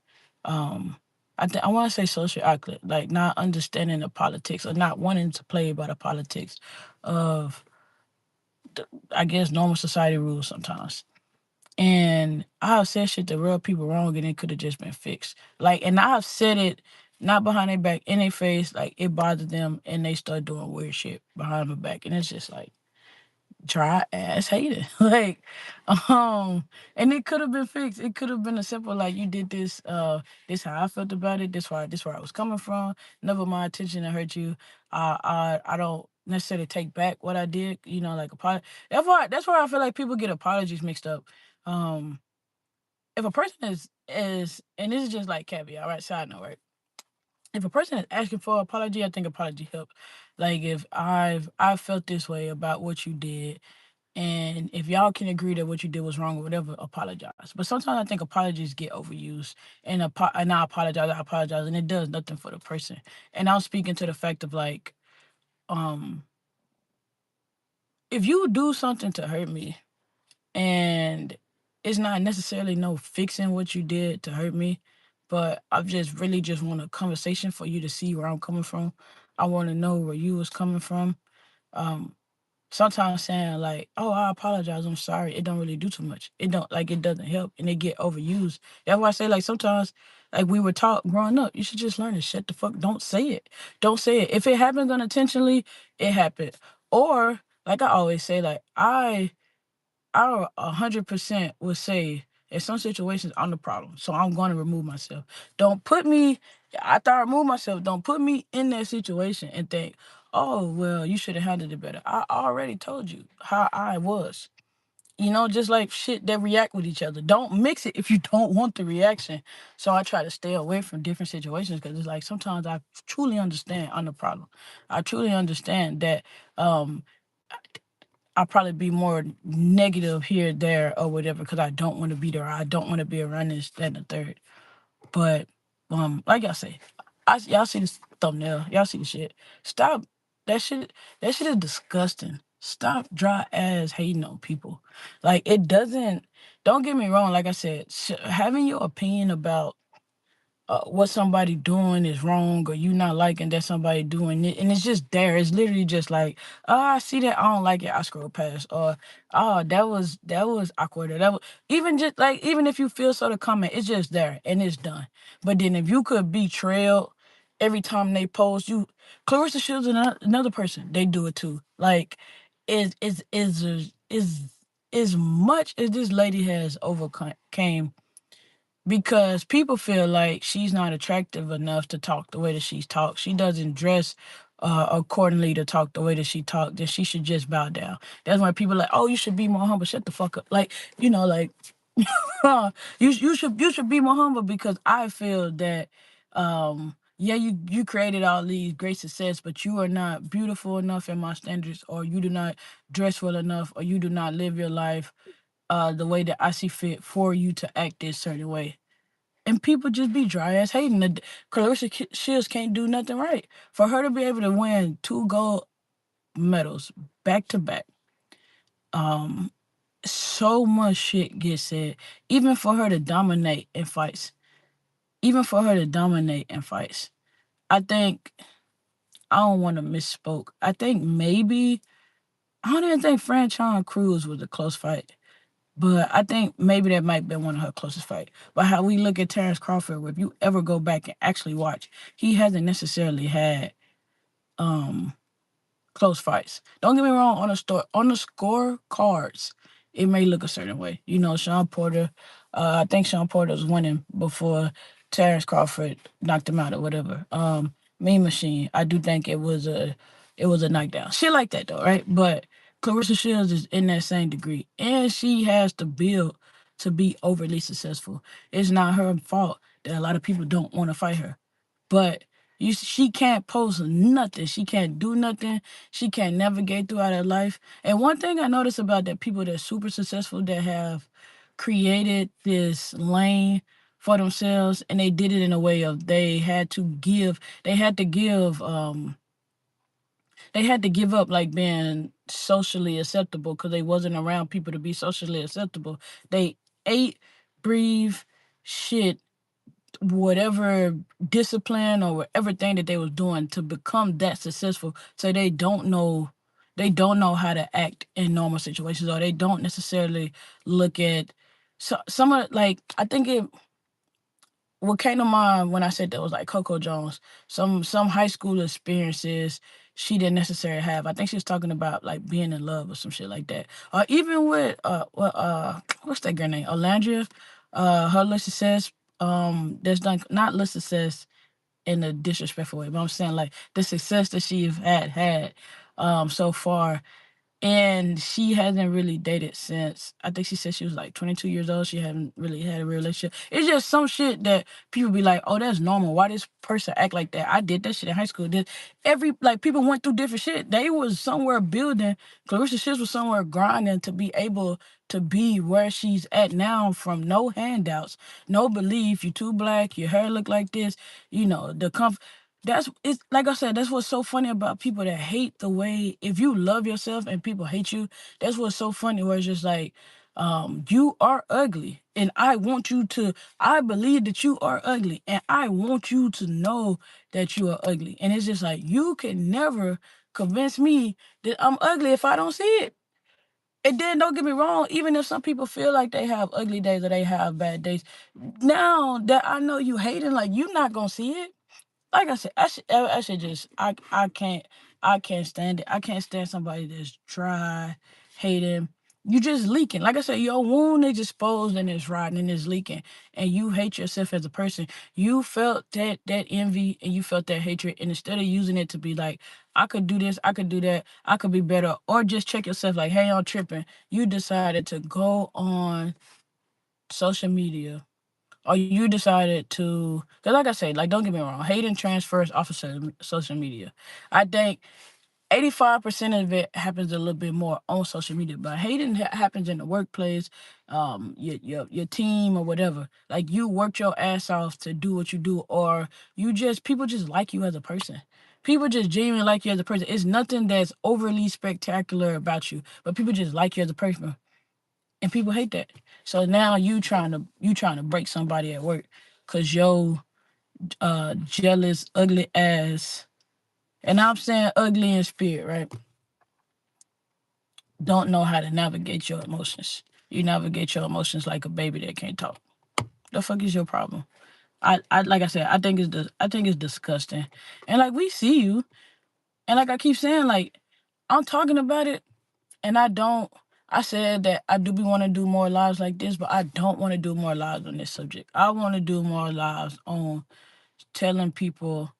[SPEAKER 1] Um I want to say socially awkward, like not understanding the politics or not wanting to play by the politics of I guess normal society rules sometimes. And I have said shit to rub people wrong and it could have just been fixed. Like, and I have said it not behind their back, in their face, like it bothered them and they start doing weird shit behind my back. And it's just like dry ass hating. Like, and it could have been fixed. It could have been a simple like you did this, this how I felt about it, this where I was coming from. Never my intention to hurt you. I don't necessarily take back what I did, like apology. That's why I feel like people get apologies mixed up. Um, if a person is and this is just like caveat, right? Side note, right? If a person is asking for apology, I think apology helps. Like if I felt this way about what you did, and if y'all can agree that what you did was wrong or whatever, apologize. But sometimes I think apologies get overused, and I apologize, and it does nothing for the person. And I'm speaking to the fact of like, um, if you do something to hurt me, and it's not necessarily no fixing what you did to hurt me, but I just want a conversation for you to see where I'm coming from. I want to know where you was coming from. Um, Sometimes saying like, "Oh, I apologize, I'm sorry," it don't really do too much. It doesn't help, and it get overused. That's why I say like sometimes, like we were taught growing up, you should just learn to shut the fuck. Don't say it. Don't say it. If it happens unintentionally, it happened. Or like I always say, like I 100% would say in some situations I'm the problem, so I'm going to remove myself. Don't put me after I remove myself. Don't put me in that situation and think, oh well, you should have handled it better. I already told you how I was. Just like shit that react with each other. Don't mix it if you don't want the reaction. So I try to stay away from different situations because it's like sometimes I truly understand I'm the problem. I truly understand that um I'll probably be more negative here, there, or whatever because I don't want to be there. I don't want to be around this, that, and the third. But like y'all say, y'all see this thumbnail, y'all see the shit. Stop that shit. That shit is disgusting. Stop dry ass hating on people. Like it doesn't. Don't get me wrong. Like I said, having your opinion about what somebody doing is wrong or you not liking that somebody doing it and it's just there. It's literally just like, oh, I see that, I don't like it, I scroll past. Or oh, that was awkward. Or that was even just like even if you feel so to comment, it's just there and it's done. But then if you could be trailed every time they post, Clarissa Shields and another person, they do it too. Like is as much as this lady has overcame because people feel like she's not attractive enough to talk the way that she's talked. She doesn't dress accordingly to talk the way that she talked. Then she should just bow down. That's why people are like, oh, you should be more humble. Shut the fuck up. Like like you should be more humble because I feel that yeah, you created all these great success, but you are not beautiful enough in my standards, or you do not dress well enough, or you do not live your life the way that I see fit for you to act this certain way. And people just be dry ass hating. Clarissa Shields can't do nothing right. For her to be able to win 2 gold medals back to back, um, so much shit gets said. Even for her to dominate in fights. Even for her to dominate in fights. I think I don't want to misspoke. I think maybe I don't even think Franchon Cruz was a close fight. But I think maybe that might have been one of her closest fights. But how we look at Terrence Crawford, if you ever go back and actually watch, he hasn't necessarily had um close fights. Don't get me wrong, on the scorecards, it may look a certain way. Sean Porter, I think Sean Porter was winning before Terrence Crawford knocked him out or whatever. Mean Machine, I do think it was a knockdown. Shit like that though, right? But Clarissa Shields is in that same degree. And she has the build to be overly successful. It's not her fault that a lot of people don't want to fight her. But she can't post nothing. She can't do nothing. She can't navigate throughout her life. And one thing I notice about that people that's super successful that have created this lane for themselves, and they did it in a way of they had to give up like being socially acceptable because they wasn't around people to be socially acceptable. They ate, breathe, shit, whatever discipline or whatever thing that they was doing to become that successful, so they don't know how to act in normal situations, or they don't necessarily look at some of, like, I think what came to mind when I said that was like Coco Jones. Some high school experiences she didn't necessarily have. I think she was talking about like being in love or some shit like that. Or even with what's that girl name? Olandria. Her little success, that's done not little success in a disrespectful way, but I'm saying like the success that she's had so far, and she hasn't really dated since, I think she said she was like 22 years old. She haven't really had a real relationship. It's just some shit that people be like, oh, that's normal. Why this person act like that? I did that shit in high school. Like, people went through different shit. They was somewhere building. Clarissa Shields was somewhere grinding to be able to be where she's at now, from no handouts, no belief. You too black, your hair look like this, the it's like I said, that's what's so funny about people that hate the way, if you love yourself and people hate you, that's what's so funny, where it's just like, you are ugly, and I believe that you are ugly, and I want you to know that you are ugly. And it's just like, you can never convince me that I'm ugly if I don't see it. And then, don't get me wrong, even if some people feel like they have ugly days or they have bad days, now that I know you hating, like, you not gonna see it. Like I said, I should just, I can't stand it. I can't stand somebody that's dry, hating. You just leaking. Like I said, your wound is exposed and it's rotten and it's leaking, and you hate yourself as a person. You felt that envy and you felt that hatred, and instead of using it to be like, I could do this, I could do that, I could be better, or just check yourself like, hey, I'm tripping. You decided to go on social media, or you decided to, because like I said, like, don't get me wrong, hating transfers off of social media. I think 85% of it happens a little bit more on social media, but hating happens in the workplace, your team or whatever. Like, you worked your ass off to do what you do, or people just like you as a person. People just genuinely like you as a person. It's nothing that's overly spectacular about you, but people just like you as a person, and people hate that. So now you trying to break somebody at work because yo jealous, ugly ass, and I'm saying ugly in spirit, right? Don't know how to navigate your emotions. You navigate your emotions like a baby that can't talk. The fuck is your problem? I like I said, I think it's disgusting. And like, we see you, and like I keep saying, like, I'm talking about it, and I said that I do want to do more lives like this, but I don't want to do more lives on this subject. I want to do more lives on telling people,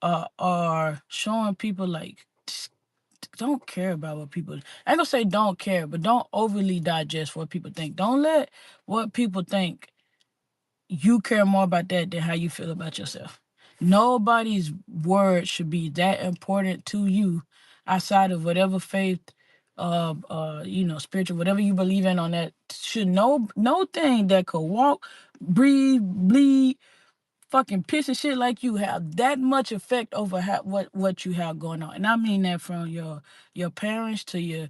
[SPEAKER 1] or showing people, like, don't care about what people. I ain't gonna say don't care, but don't overly digest what people think. Don't let what people think, you care more about that than how you feel about yourself. Nobody's word should be that important to you outside of whatever faith, spiritual, whatever you believe in on that. Should no thing that could walk, breathe, bleed, fucking piss and shit like you have that much effect over what you have going on. And I mean that from your parents to your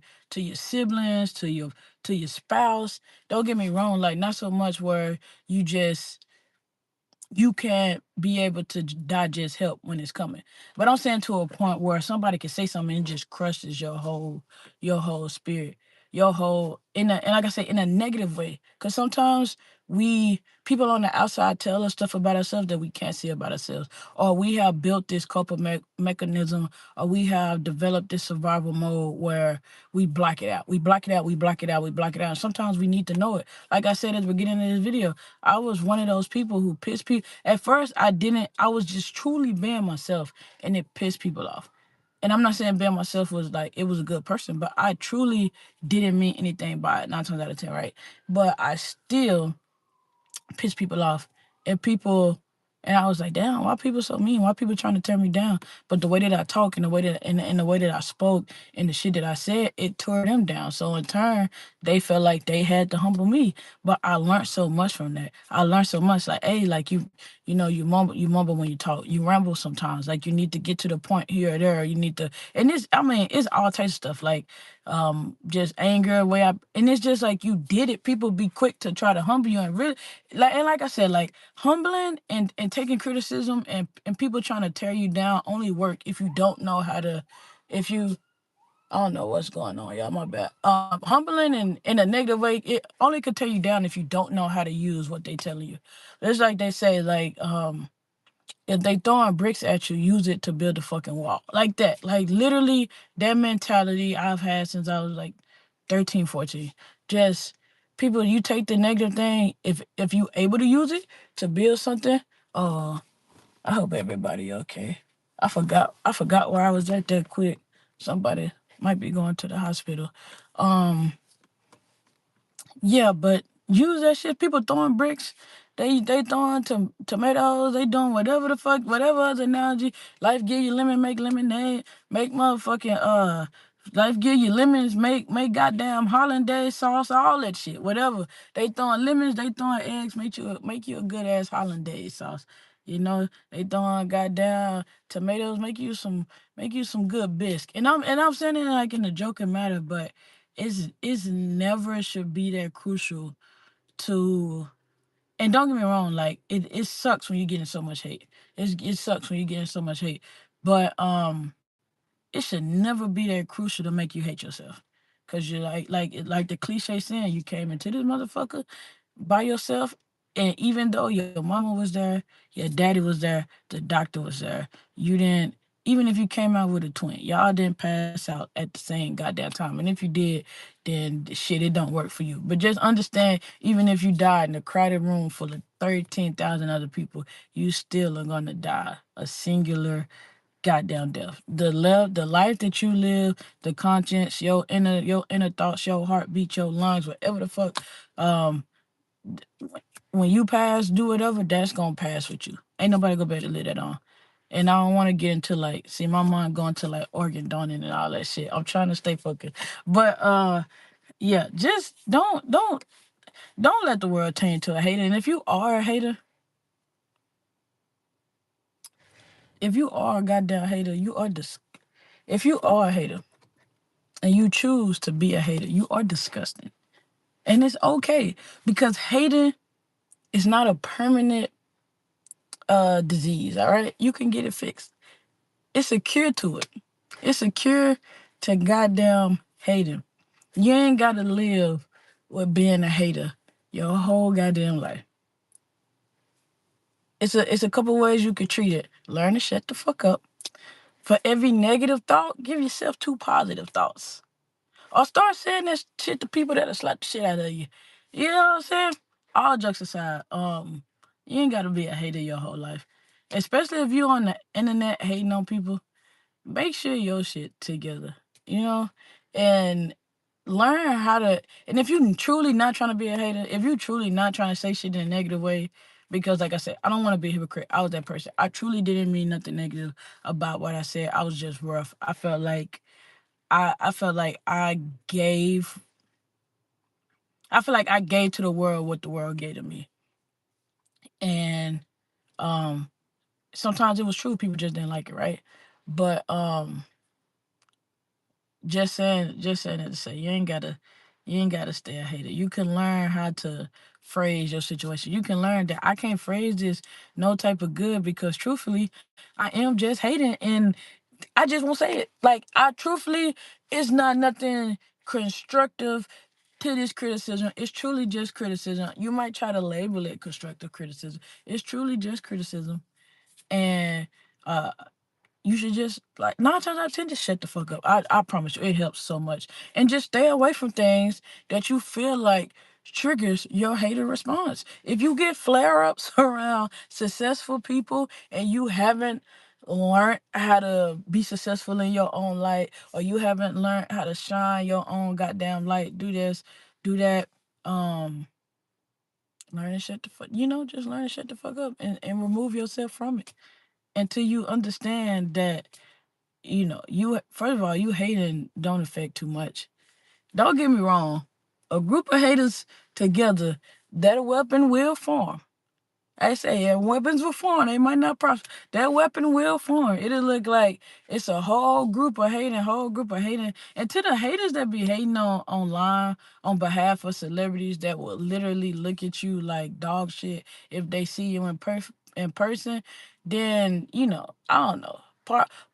[SPEAKER 1] siblings to your spouse. Don't get me wrong, like, not so much where you can't be able to digest help when it's coming. But I'm saying to a point where somebody can say something and it just crushes your whole spirit. your whole and like I say, in a negative way. Cause sometimes people on the outside tell us stuff about ourselves that we can't see about ourselves, or we have built this coping mechanism, or we have developed this survival mode where we block it out. We block it out. We block it out. We block it out. And sometimes we need to know it. Like I said at the beginning of this video, I was one of those people who pissed people. At first, I didn't. I was just truly being myself, and it pissed people off. And I'm not saying being myself was like it was a good person, but I truly didn't mean anything by it 9 times out of 10, right? But I still piss people off, and I was like, damn, why people so mean? Why people trying to tear me down? But the way that I talk and the way that and the way that I spoke and the shit that I said, it tore them down. So in turn, they felt like they had to humble me. But I learned so much from that. I learned so much. Like, hey, like you mumble when you talk. You ramble sometimes. Like you need to get to the point here or there. You need to, and it's all types of stuff. Like just anger, and it's just like you did it. People be quick to try to humble you, and really, like I said, like humbling and taking criticism and people trying to tear you down only work if you don't know how to, if you, I don't know what's going on, y'all. My bad. Humbling and in a negative way, it only could tear you down if you don't know how to use what they telling you. It's like they say, like if they throwing bricks at you, use it to build a fucking wall. Like that. Like literally that mentality I've had since I was like 13, 14. Just people, you take the negative thing, if you able to use it to build something, uh I hope everybody okay. I forgot where I was at that quick. Somebody might be going to the hospital. Um yeah, but use that shit. People throwing bricks. They throwing tomatoes. They doing whatever the fuck, whatever other analogy. Life give you lemon, make lemonade. Make motherfucking life give you lemons, make goddamn hollandaise sauce, all that shit. Whatever. They throwing lemons, they throwing eggs, make you a good ass hollandaise sauce. They throwing goddamn tomatoes, make you some good bisque. And I'm saying it like in a joking matter, but it's never should be that crucial to, and don't get me wrong, like it sucks when you're getting so much hate. It sucks when you're getting so much hate. But it should never be that crucial to make you hate yourself. Cause you're like the cliche saying, you came into this motherfucker by yourself, and even though your mama was there, your daddy was there, the doctor was there, you didn't. Even if you came out with a twin, y'all didn't pass out at the same goddamn time. And if you did, then shit, it don't work for you. But just understand, even if you died in a crowded room full of 13,000 other people, you still are gonna die a singular goddamn death. The life that you live, the conscience, your inner thoughts, your heartbeat, your lungs, whatever the fuck. Um, when you pass, do whatever, that's gonna pass with you. Ain't nobody gonna be able to live that on. And I don't want to get into like, see my mind going to like organ donor and all that shit. I'm trying to stay focused, but yeah, just don't let the world turn you to a hater. And if you are a hater, if you are a goddamn hater, if you are a hater and you choose to be a hater, you are disgusting. And it's okay, because hating is not a permanent disease, all right? You can get it fixed. It's a cure to it. It's a cure to goddamn hating. You ain't gotta live with being a hater your whole goddamn life. It's a couple ways you could treat it. Learn to shut the fuck up. For every negative thought, give yourself 2 positive thoughts. Or start saying that shit to people that'll slap the shit out of you. You know what I'm saying? All jokes aside, you ain't gotta be a hater your whole life. Especially if you on the internet hating on people, make sure your shit together. You know? And learn how to, and if you truly not trying to be a hater, if you truly not trying to say shit in a negative way, because like I said, I don't want to be a hypocrite. I was that person. I truly didn't mean nothing negative about what I said. I was just rough. I gave I feel like I gave to the world what the world gave to me. And um sometimes it was true, people just didn't like it, right? But just saying it to say you ain't gotta stay a hater. You can learn how to phrase your situation. You can learn that I can't phrase this no type of good, because truthfully, I am just hating, and I just won't say it. Like, I truthfully, it's not nothing constructive to this criticism. It's truly just criticism. You might try to label it constructive criticism. It's truly just criticism. And uh you should just, like, 9 times out of 10, just shut the fuck up. I promise you, it helps so much. And just stay away from things that you feel like triggers your hater response. If you get flare-ups around successful people and you haven't learned how to be successful in your own light, or you haven't learned how to shine your own goddamn light, do this, do that, learn to shut the fuck, just learn to shut the fuck up and remove yourself from it until you understand that, you first of all, you hating don't affect too much. Don't get me wrong. A group of haters together, that weapon will form. I say, yeah, weapons will form. They might not prosper. That weapon will form. It'll look like it's a whole group of hating, whole group of hating. And to the haters that be hating on online on behalf of celebrities that will literally look at you like dog shit if they see you in person, then, I don't know.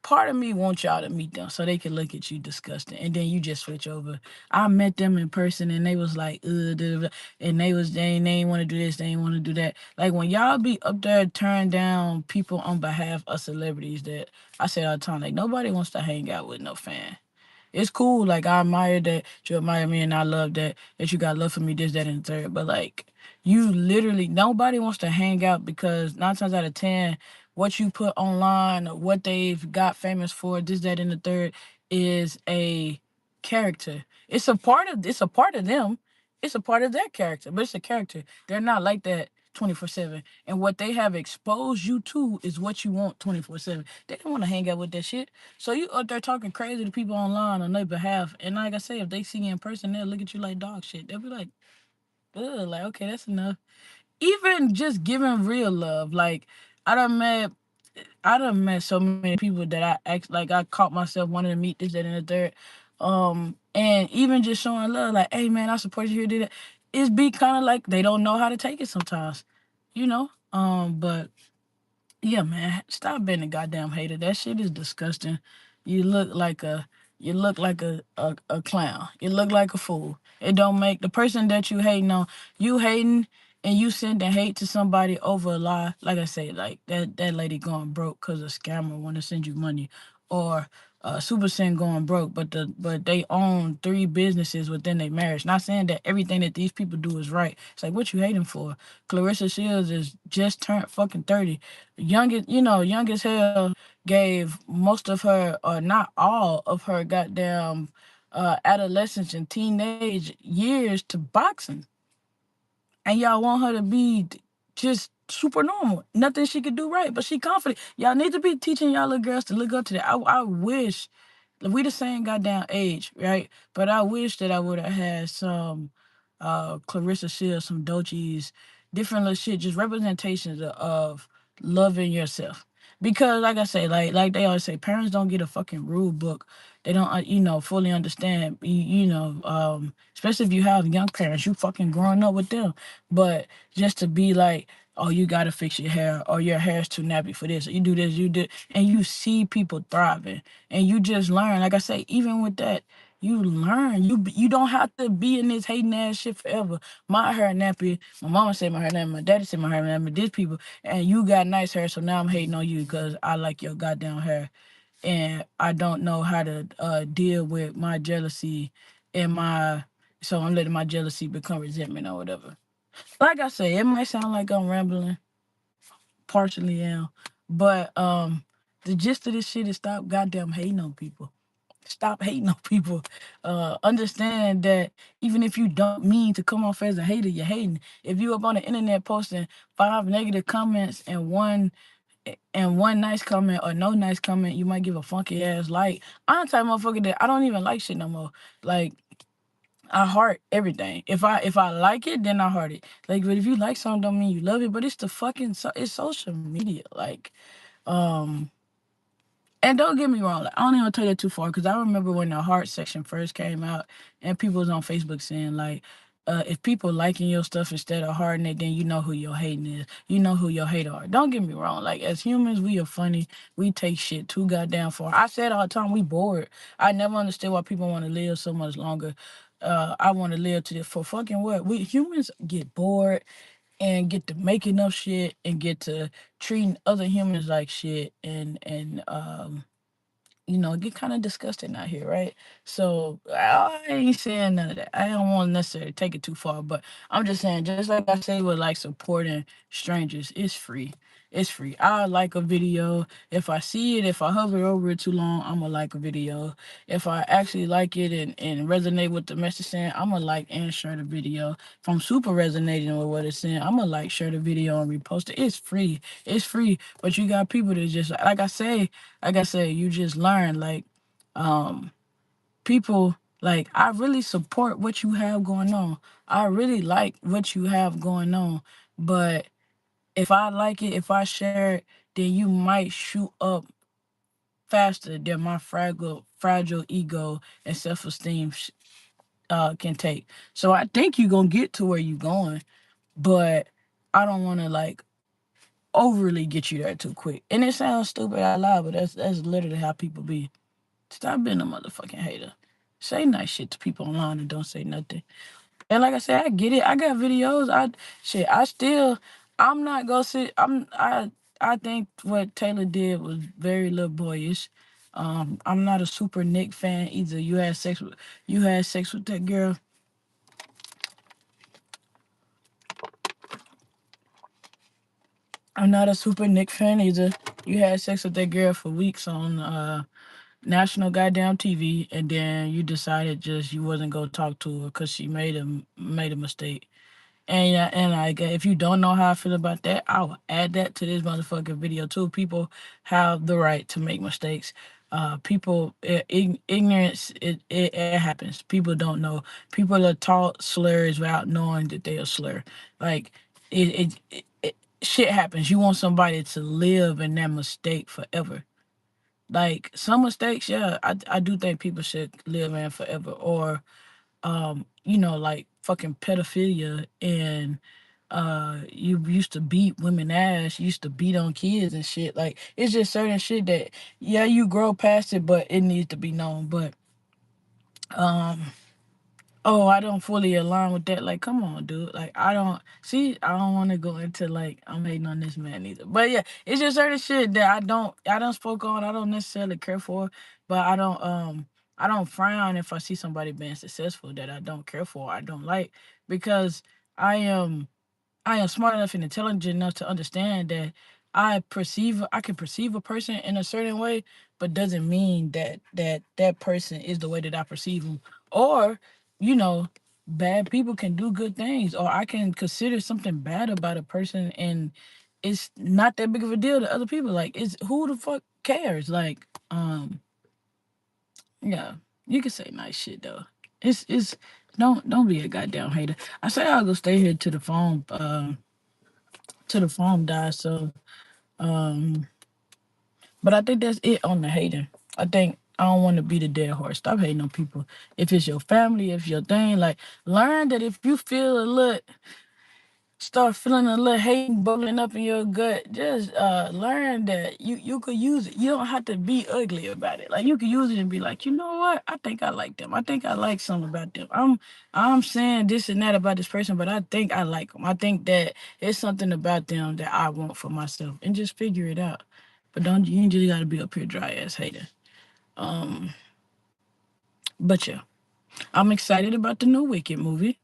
[SPEAKER 1] Part of me wants y'all to meet them so they can look at you disgusting, and then you just switch over. I met them in person and they was like, and they ain't want to do this, they ain't want to do that. Like, when y'all be up there turning down people on behalf of celebrities, that I say all the time, like, nobody wants to hang out with no fan. It's cool. Like, I admire that you admire me, and I love that you got love for me, this, that, and the third. But, like, you literally, nobody wants to hang out because 9 times out of 10, what you put online or what they've got famous for, this, that, and the third, is a character. It's a part of them. It's a part of their character, but it's a character. They're not like that 24/7. And what they have exposed you to is what you want 24/7. They don't want to hang out with that shit. So you up there talking crazy to people online on their behalf. And like I say, if they see you in person, they'll look at you like dog shit. They'll be like, ugh, like, okay, that's enough. Even just giving real love. Like, I done met I done met so many people that I caught myself wanting to meet, this, that, and the third. And even just showing love, like, hey man, I support you here, did it. It's be kind of like they don't know how to take it sometimes, you know. But yeah, man, stop being a goddamn hater. That shit is disgusting. You look like a a clown. You look like a fool. It don't make the person that you hating on, you hating and you sending hate to somebody over a lie. Like I say, like that lady going broke because a scammer want to send you money, or Super Sin going broke, but they own 3 businesses within their marriage. Not saying that everything that these people do is right. It's like, what you hating for? Clarissa Shields is just turned fucking 30. Young as hell, gave most of her, or not all of her goddamn adolescence and teenage years to boxing. And y'all want her to be just super normal. Nothing she could do right, but she confident. Y'all need to be teaching y'all little girls to look up to that. I wish we the same goddamn age, right? But I wish that I would have had some Clarissa Shields, some Doechis, different little shit, just representations of loving yourself. Because like I say, like they always say, parents don't get a fucking rule book. They don't, fully understand. Especially if you have young parents, you fucking growing up with them. But just to be like, oh, you gotta fix your hair, or your hair's too nappy for this, or you do this, you do, and you see people thriving, and you just learn. Like I say, even with that, you learn. You don't have to be in this hating ass shit forever. My hair nappy. My mama said my hair nappy. My daddy said my hair nappy. These people, and you got nice hair, so now I'm hating on you because I like your goddamn hair, and I don't know how to deal with my jealousy and my. So I'm letting my jealousy become resentment or whatever. Like I say, it might sound like I'm rambling, partially am, but the gist of this shit is stop goddamn hating on people. Stop hating on people. Understand that even if you don't mean to come off as a hater, you're hating. If you up on the internet posting 5 negative comments and one nice comment or no nice comment, you might give a funky ass like. I'm the type of motherfucker that I don't even like shit no more. Like, I heart everything. If I like it, then I heart it. Like, but if you like something, don't mean you love it. But it's the fucking it's social media. Like, um, and don't get me wrong. Like, I don't even take it too far because I remember when the heart section first came out and people was on Facebook saying like, if people liking your stuff instead of hearting it, then you know who your hating is. You know who your hater are. Don't get me wrong. Like, as humans, we are funny. We take shit too goddamn far. I said all the time, we bored. I never understood why people want to live so much longer. I want to live to this for fucking what? We humans get bored and get to making up shit and get to treating other humans like shit and get kind of disgusting out here, right? So I ain't saying none of that. I don't want to necessarily take it too far, but I'm just saying, just like I say with like supporting strangers, it's free. It's free. I like a video. If I see it, if I hover over it too long, I'm gonna like a video. If I actually like it and resonate with the message saying, I'm gonna like and share the video. If I'm super resonating with what it's saying, I'm gonna like, share the video, and repost it. It's free. It's free. But you got people that just like I say, you just learn um people like I really support what you have going on. I really like what you have going on. But if I like it, if I share it, then you might shoot up faster than my fragile ego and self-esteem can take. So I think you're gonna get to where you're going, but I don't want to like overly get you there too quick. And it sounds stupid out loud, but that's literally how people be. Stop being a motherfucking hater. Say nice shit to people online and don't say nothing. And like I said, I get it. I got videos. I'm not gonna sit. I think what Taylor did was very little boyish. I'm not a super Nick fan either. You had sex with that girl. I'm not a super Nick fan either. You had sex with that girl for weeks on national goddamn TV, and then you decided just you wasn't gonna talk to her because she made a mistake. And yeah, and like if you don't know how I feel about that, I'll add that to this motherfucking video too. People have the right to make mistakes. Ignorance, it happens. People don't know. People are taught slurs without knowing that they are slur. Like shit happens. You want somebody to live in that mistake forever. Like some mistakes, yeah, I do think people should live in forever. Or like fucking pedophilia and you used to beat women ass, you used to beat on kids and shit. Like it's just certain shit that yeah, you grow past it, but it needs to be known. But um oh, I don't fully align with that. Like, come on, dude. Like, I don't want to go into like I'm hating on this man either. But yeah, it's just certain shit that I don't spoke on. I don't necessarily care for, but I don't frown if I see somebody being successful that I don't care for. I don't like because I am I am smart enough and intelligent enough to understand that I can perceive a person in a certain way, but doesn't mean that person is the way that I perceive them. Or, you know, bad people can do good things, or I can consider something bad about a person and it's not that big of a deal to other people. Like it's who the fuck cares? Like, yeah, you can say nice shit though. It's don't be a goddamn hater. I say I'll go stay here to the phone dies. So, um, but I think that's it on the hating. I think I don't want to be the dead horse. Stop hating on people. If it's your family, if your thing, like learn that if you start feeling a little hate bubbling up in your gut, just learn that you could use it. You don't have to be ugly about it. Like you could use it and be like, you know what? I think I like them. I think I like something about them. I'm saying this and that about this person, but I think I like them. I think that it's something about them that I want for myself, and just figure it out. But don't you ain't just gotta be up here dry ass hater. Um, but yeah, I'm excited about the new Wicked movie.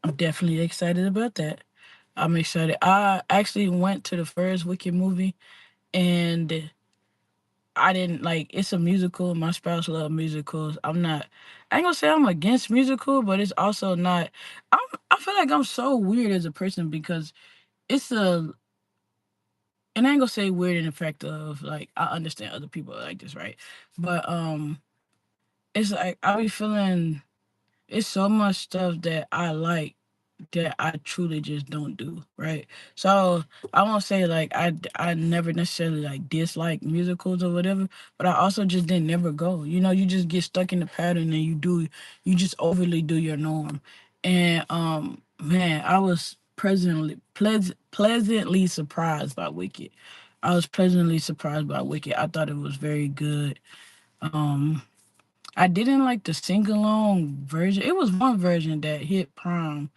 [SPEAKER 1] I'm definitely excited about that. I'm excited. I actually went to the first Wicked movie and I didn't like it's a musical. My spouse loves musicals. I ain't gonna say I'm against musical, but it's also not I feel like I'm so weird as a person because it's a and I ain't gonna say weird in the fact of like I understand other people are like this, right? But it's like I be feeling it's so much stuff that I like that I truly just don't do, right? So I won't say like I never necessarily like dislike musicals or whatever, but I also just didn't never go. You know, you just get stuck in the pattern and you just overly do your norm. And man, I was pleasantly surprised by Wicked. I was pleasantly surprised by Wicked. I thought it was very good. Um, I didn't like the sing along version. It was one version that hit prom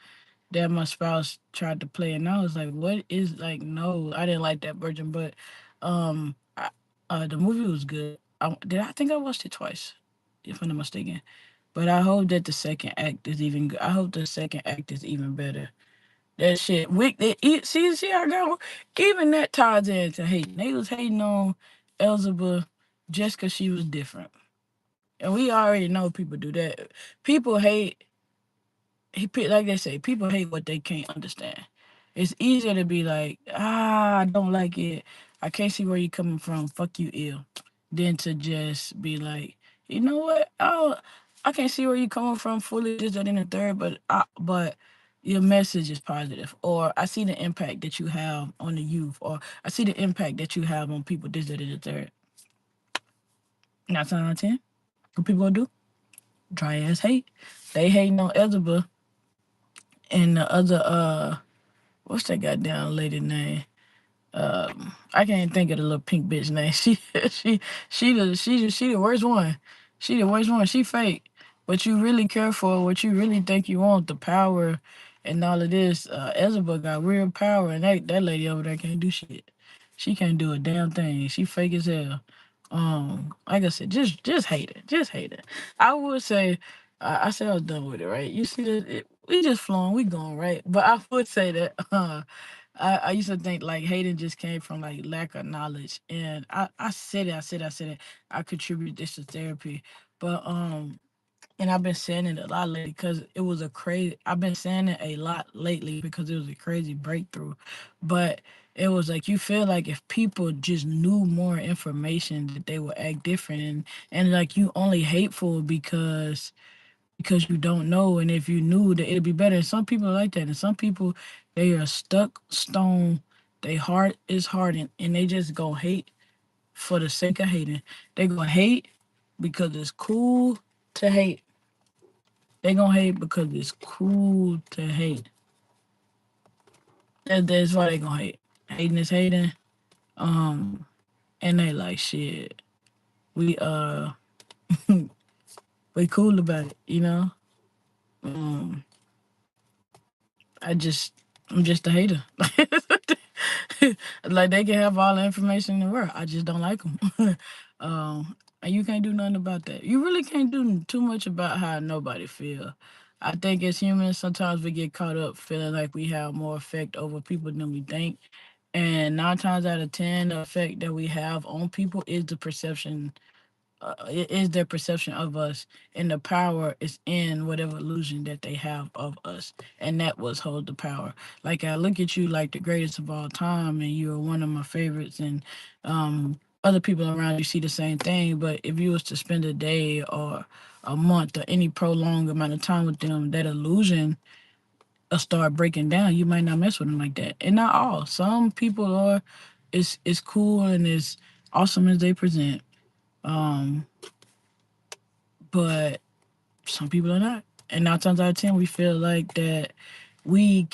[SPEAKER 1] that my spouse tried to play, and I was like, "What is like?" No, I didn't like that version, but I, the movie was good. I think I watched it twice, if I'm not mistaken. But I hope that the second act is even good. I hope the second act is even better. That shit, see, I got even that ties into hating. They was hating on Elizabeth just because she was different, and we already know people do that. People hate like they say, people hate what they can't understand. It's easier to be like, I don't like it. I can't see where you're coming from. Fuck you, ill. Than to just be like, you know what? I can't see where you're coming from fully, this, that, and the third, but your message is positive. Or I see the impact that you have on the youth. Or I see the impact that you have on people, this, that, and the third. 9 times out of 10, what people gonna do? Dry ass hate. They hating on Elizabeth and the other what's that goddamn lady name? I can't think of the little pink bitch name. She she the worst one. She the worst one. She fake. But you really care for what you really think you want, the power and all of this. Elizabeth got real power and that lady over there can't do shit. She can't do a damn thing. She fake as hell. Like I said, just hate it. Just hate it. I would say I said I was done with it, right? You see that we just flowing, we going right. But I would say that I used to think like hating just came from like lack of knowledge. And I said it. I contribute this to therapy. But and I've been saying it a lot lately because it was a crazy I've been saying it a lot lately because it was a crazy breakthrough. But it was like you feel like if people just knew more information that they would act different and like you only hateful because you don't know, and if you knew that it'd be better. And some people are like that, and some people they are stuck stone. Their heart is hardened, and they just go hate for the sake of hating. They gonna hate because it's cool to hate. They gonna hate because it's cool to hate. That's why they gonna hate. Hating is hating. Um, and they like shit. We we cool about it, you know. Um, I just I'm just a hater. Like they can have all the information in the world. I just don't like them. And you can't do nothing about that. You really can't do too much about how nobody feel. I think as humans, sometimes we get caught up feeling like we have more effect over people than we think. And 9 times out of 10, the effect that we have on people is the perception it is their perception of us, and the power is in whatever illusion that they have of us, and that was hold the power. Like I look at you like the greatest of all time, and you're one of my favorites, and other people around you see the same thing. But if you was to spend a day or a month or any prolonged amount of time with them, that illusion will start breaking down. You might not mess with them like that, and not all. Some people are, it's cool and as awesome as they present. Um, but some people are not. And 9 times out of 10, we feel like that we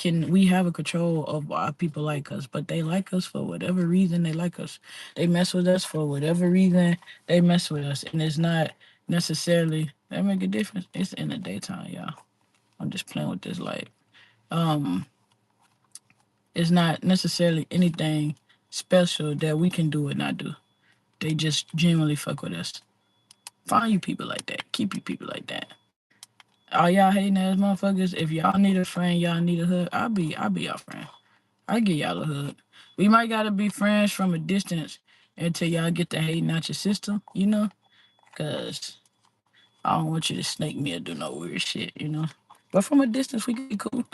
[SPEAKER 1] have a control of why people like us, but they like us for whatever reason they like us. They mess with us for whatever reason they mess with us. And it's not necessarily that make a difference. It's in the daytime, y'all. I'm just playing with this light. Um, it's not necessarily anything special that we can do or not do. They just genuinely fuck with us. Find you people like that. Keep you people like that. All y'all hating ass motherfuckers, if y'all need a friend, y'all need a hug, I'll be y'all friend. I'll give y'all a hug. We might gotta be friends from a distance until y'all get the hating out your system, you know? Cause I don't want you to snake me or do no weird shit, you know? But from a distance we can be cool.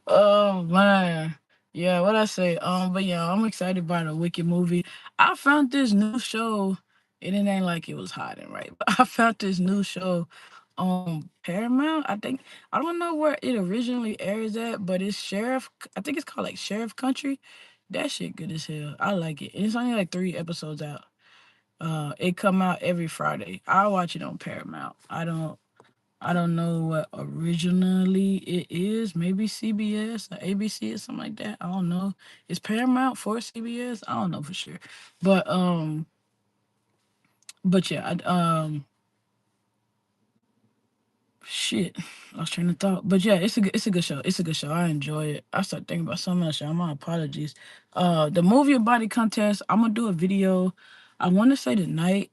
[SPEAKER 1] Oh man. Yeah, what I say? But yeah, I'm excited about a Wicked movie. I found this new show, and it ain't like it was hiding, right? But I found this new show on Paramount. I don't know where it originally airs at, but it's Sheriff. I think it's called like Sheriff Country. That shit good as hell. I like it. It's only like 3 episodes out. It come out every Friday. I watch it on Paramount. I don't. I don't know what originally it is. Maybe CBS or ABC or something like that. I don't know. It's Paramount for CBS. I don't know for sure. But yeah, shit. I was trying to thought. But yeah, it's a good show. It's a good show. I enjoy it. I started thinking about something else, y'all. My apologies. The movie or body contest, I'm gonna do a video. I wanna say tonight.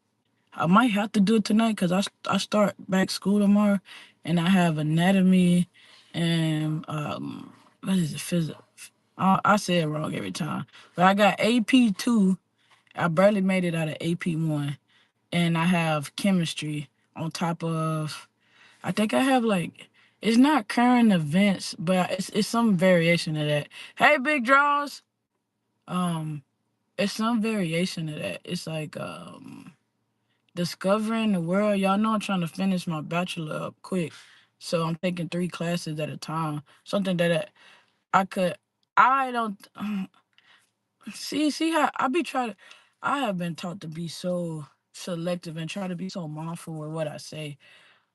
[SPEAKER 1] I might have to do it tonight because I start back school tomorrow, and I have anatomy and what is it, physics? I say it wrong every time, but I got AP2. I barely made it out of AP1, and I have chemistry on top of. I think I have like it's not current events, but it's some variation of that. Hey, big draws. Um, it's some variation of that. It's like discovering the world. Y'all know I'm trying to finish my bachelor up quick, so I'm taking 3 classes at a time. Something that I could. I don't see how I be trying to. I have been taught to be so selective and try to be so mindful with what I say.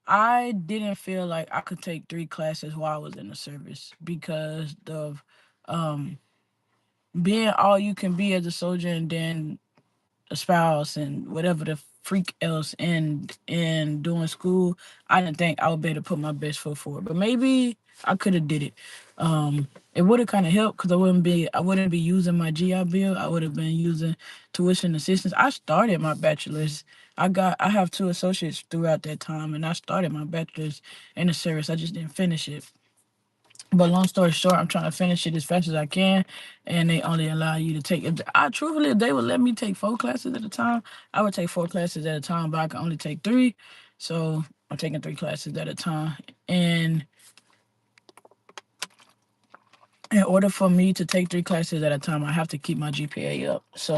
[SPEAKER 1] I didn't feel like I could take 3 classes while I was in the service because of um being all you can be as a soldier, and then a spouse and whatever the freak else in doing school. I didn't think I would be able to put my best foot forward, but maybe I could have did it. It would have kind of helped because I wouldn't be using my GI Bill. I would have been using tuition assistance. I started my bachelor's. I have 2 associates throughout that time, and I started my bachelor's in the service. I just didn't finish it. But long story short, I'm trying to finish it as fast as I can, and they only allow you to take. If they would let me take 4 classes at a time, I would take 4 classes at a time, but I can only take 3, so I'm taking 3 classes at a time. And in order for me to take 3 classes at a time, I have to keep my GPA up. So,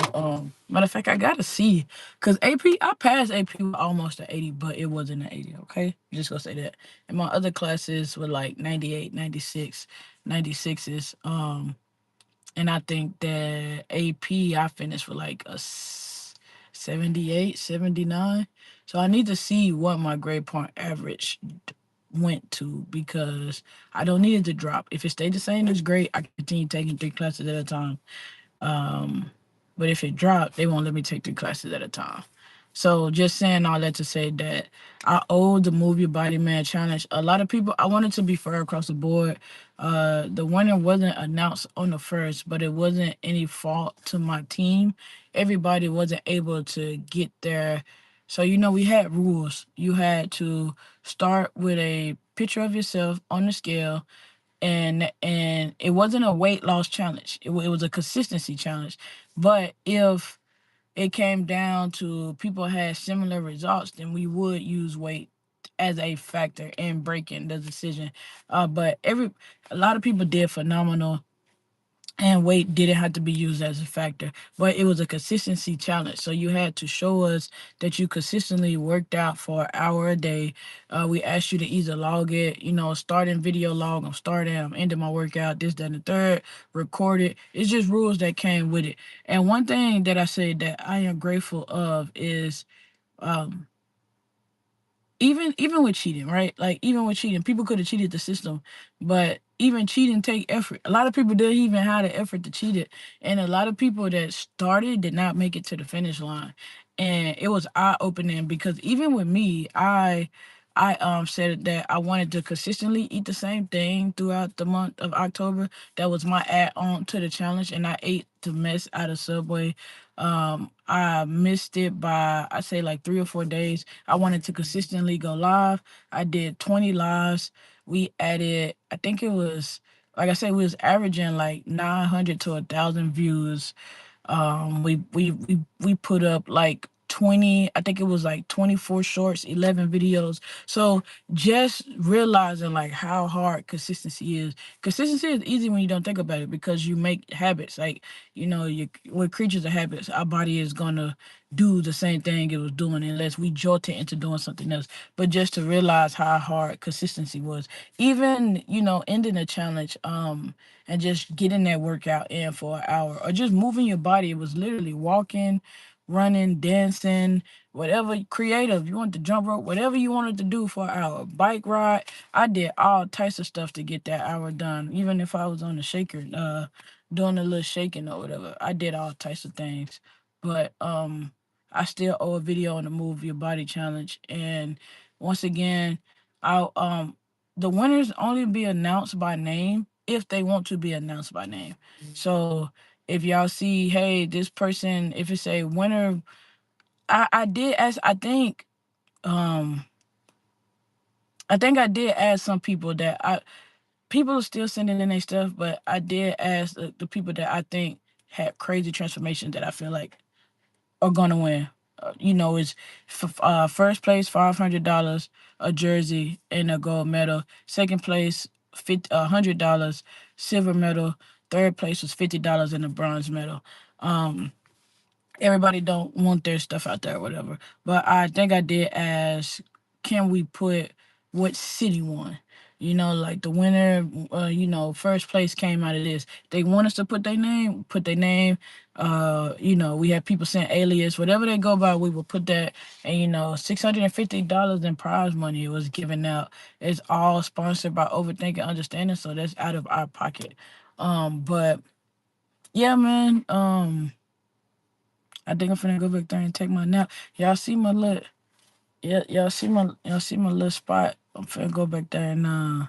[SPEAKER 1] matter of fact, I got a C, cause AP, I passed AP with almost an 80, but it wasn't an 80. Okay, just gonna say that. And my other classes were like 98, 96, 96s. And I think that AP I finished with like a 78, 79. So I need to see what my grade point average went to because I don't need it to drop. If it stayed the same, it's great. I can continue taking 3 classes at a time. Um, but if it dropped, they won't let me take 3 classes at a time. So just saying all that to say that I owe the Move Your Body Man challenge. A lot of people, I wanted to be fair across the board. The winner wasn't announced on the first, but it wasn't any fault to my team. Everybody wasn't able to get there. So, we had rules. You had to start with a picture of yourself on the scale, and it wasn't a weight loss challenge. It was a consistency challenge. But if it came down to people had similar results, then we would use weight as a factor in breaking the decision. But a lot of people did phenomenal, and weight didn't have to be used as a factor, but it was a consistency challenge. So you had to show us that you consistently worked out for an hour a day. We asked you to either log it, starting video log, I'm ending my workout, this, that, and the third, record it. It's just rules that came with it. And one thing that I said that I am grateful of is um, even with cheating, right? Like even with cheating, people could have cheated the system, but even cheating take effort. A lot of people didn't even have the effort to cheat it, and a lot of people that started did not make it to the finish line, and it was eye opening because even with me, I said that I wanted to consistently eat the same thing throughout the month of October. That was my add on to the challenge, and I ate the mess out of Subway. I missed it by I say like 3 or 4 days. I wanted to consistently go live. I did 20 lives. We added, I think it was, like I said, we was averaging like 900 to 1,000 views. We put up like 20, I think it was like 24 shorts, 11 videos. So just realizing like how hard consistency is. Consistency is easy when you don't think about it because you make habits. Like, we're creatures of habits. Our body is gonna do the same thing it was doing unless we jolt it into doing something else. But just to realize how hard consistency was. Even, ending a challenge, and just getting that workout in for an hour or just moving your body. It was literally walking, running, dancing, whatever creative. You want to jump rope, whatever you wanted to do for an hour. Bike ride. I did all types of stuff to get that hour done. Even if I was on the shaker, doing a little shaking or whatever. I did all types of things. But I still owe a video on the Move Your Body Challenge. And once again, I'll the winners only be announced by name if they want to be announced by name. So if y'all see, hey, this person, if it's a winner, I did ask, um I think I did ask some people that people are still sending in their stuff, but I did ask the people that I think had crazy transformations that I feel like are gonna win. It's first place $500, a jersey, and a gold medal. Second place $100, silver medal. Third place was $50 and a bronze medal. Everybody don't want their stuff out there or whatever. But I think I did ask, can we put what city won? Like the winner, first place came out of this. They want us to put their name, put their name. We have people saying alias, whatever they go by, we will put that. And $650 in prize money was given out. It's all sponsored by Overthinking Understanding, so that's out of our pocket. But yeah, man. I think I'm finna go back there and take my nap. Y'all see my little, yeah, y'all see my little spot. I'm finna go back there and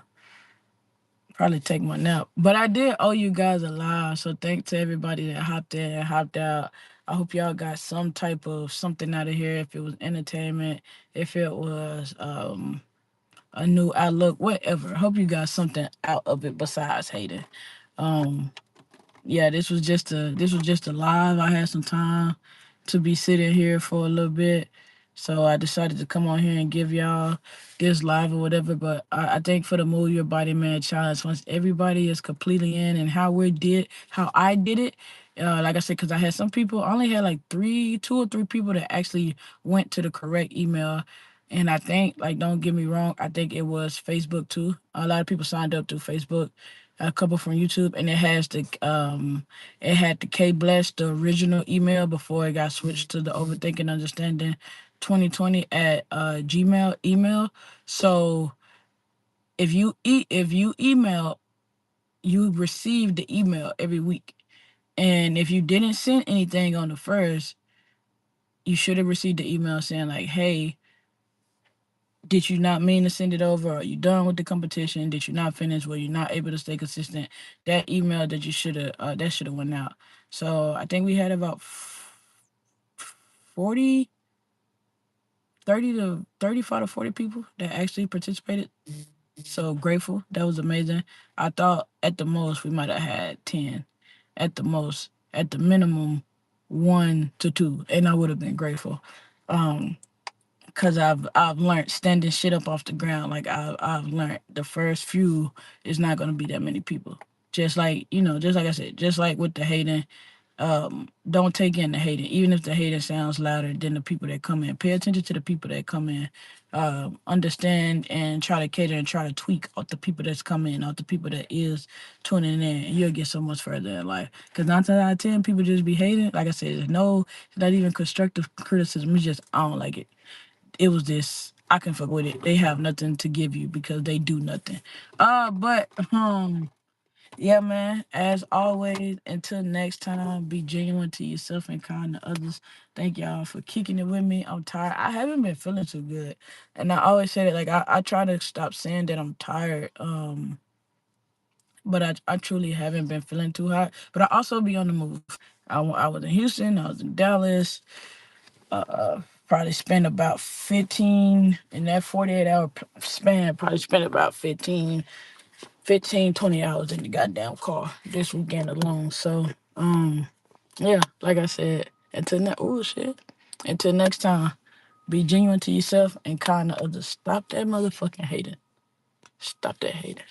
[SPEAKER 1] probably take my nap. But I did owe you guys a lot, so thanks to everybody that hopped in and hopped out. I hope y'all got some type of something out of here. If it was entertainment, if it was a new outlook, whatever. I hope you got something out of it besides hating. Um, yeah, this was just a live. I had some time to be sitting here for a little bit, so I decided to come on here and give y'all this live or whatever. But I think for the Move Your Body Man challenge, once everybody is completely in and how I did it, like I said, because I had some people, I only had like two or three people that actually went to the correct email. And I think, like, don't get me wrong, I think it was Facebook too. A lot of people signed up through Facebook, a couple from YouTube, and it had the K Bless, the original email before it got switched to the Overthinking Understanding 2020 at Gmail email. So if you email, you receive the email every week. And if you didn't send anything on the first, you should have received the email saying like, hey, did you not mean to send it over? Are you done with the competition? Did you not finish? Were you not able to stay consistent? That email that should have went out. So I think we had about 40, 30 to 35 to 40 people that actually participated. So grateful. That was amazing. I thought at the most we might have had 10. At the most. At the minimum, 1 to 2. And I would have been grateful. Cause I've learned standing shit up off the ground. Like I've learned the first few is not gonna be that many people. Just like just like I said, just like with the hating, don't take in the hating. Even if the hating sounds louder than the people that come in, pay attention to the people that come in. Understand and try to cater and try to tweak out the people that's coming, out the people that is tuning in, and you'll get so much further in life. Cause 9 times out of 10, people just be hating. Like I said, it's not even constructive criticism. It's just I don't like it. It was this. I can fuck with it. They have nothing to give you because they do nothing. But yeah, man. As always, until next time, be genuine to yourself and kind to others. Thank y'all for kicking it with me. I'm tired. I haven't been feeling too good, and I always say that. Like I try to stop saying that I'm tired. But I truly haven't been feeling too hot. But I also be on the move. I was in Houston. I was in Dallas. Probably spent about 15 in that 48-hour span. Probably spent about 20 hours in the goddamn car this weekend alone. So, yeah, like I said, until next time, be genuine to yourself and kind to others. Stop that motherfucking hating. Stop that hating.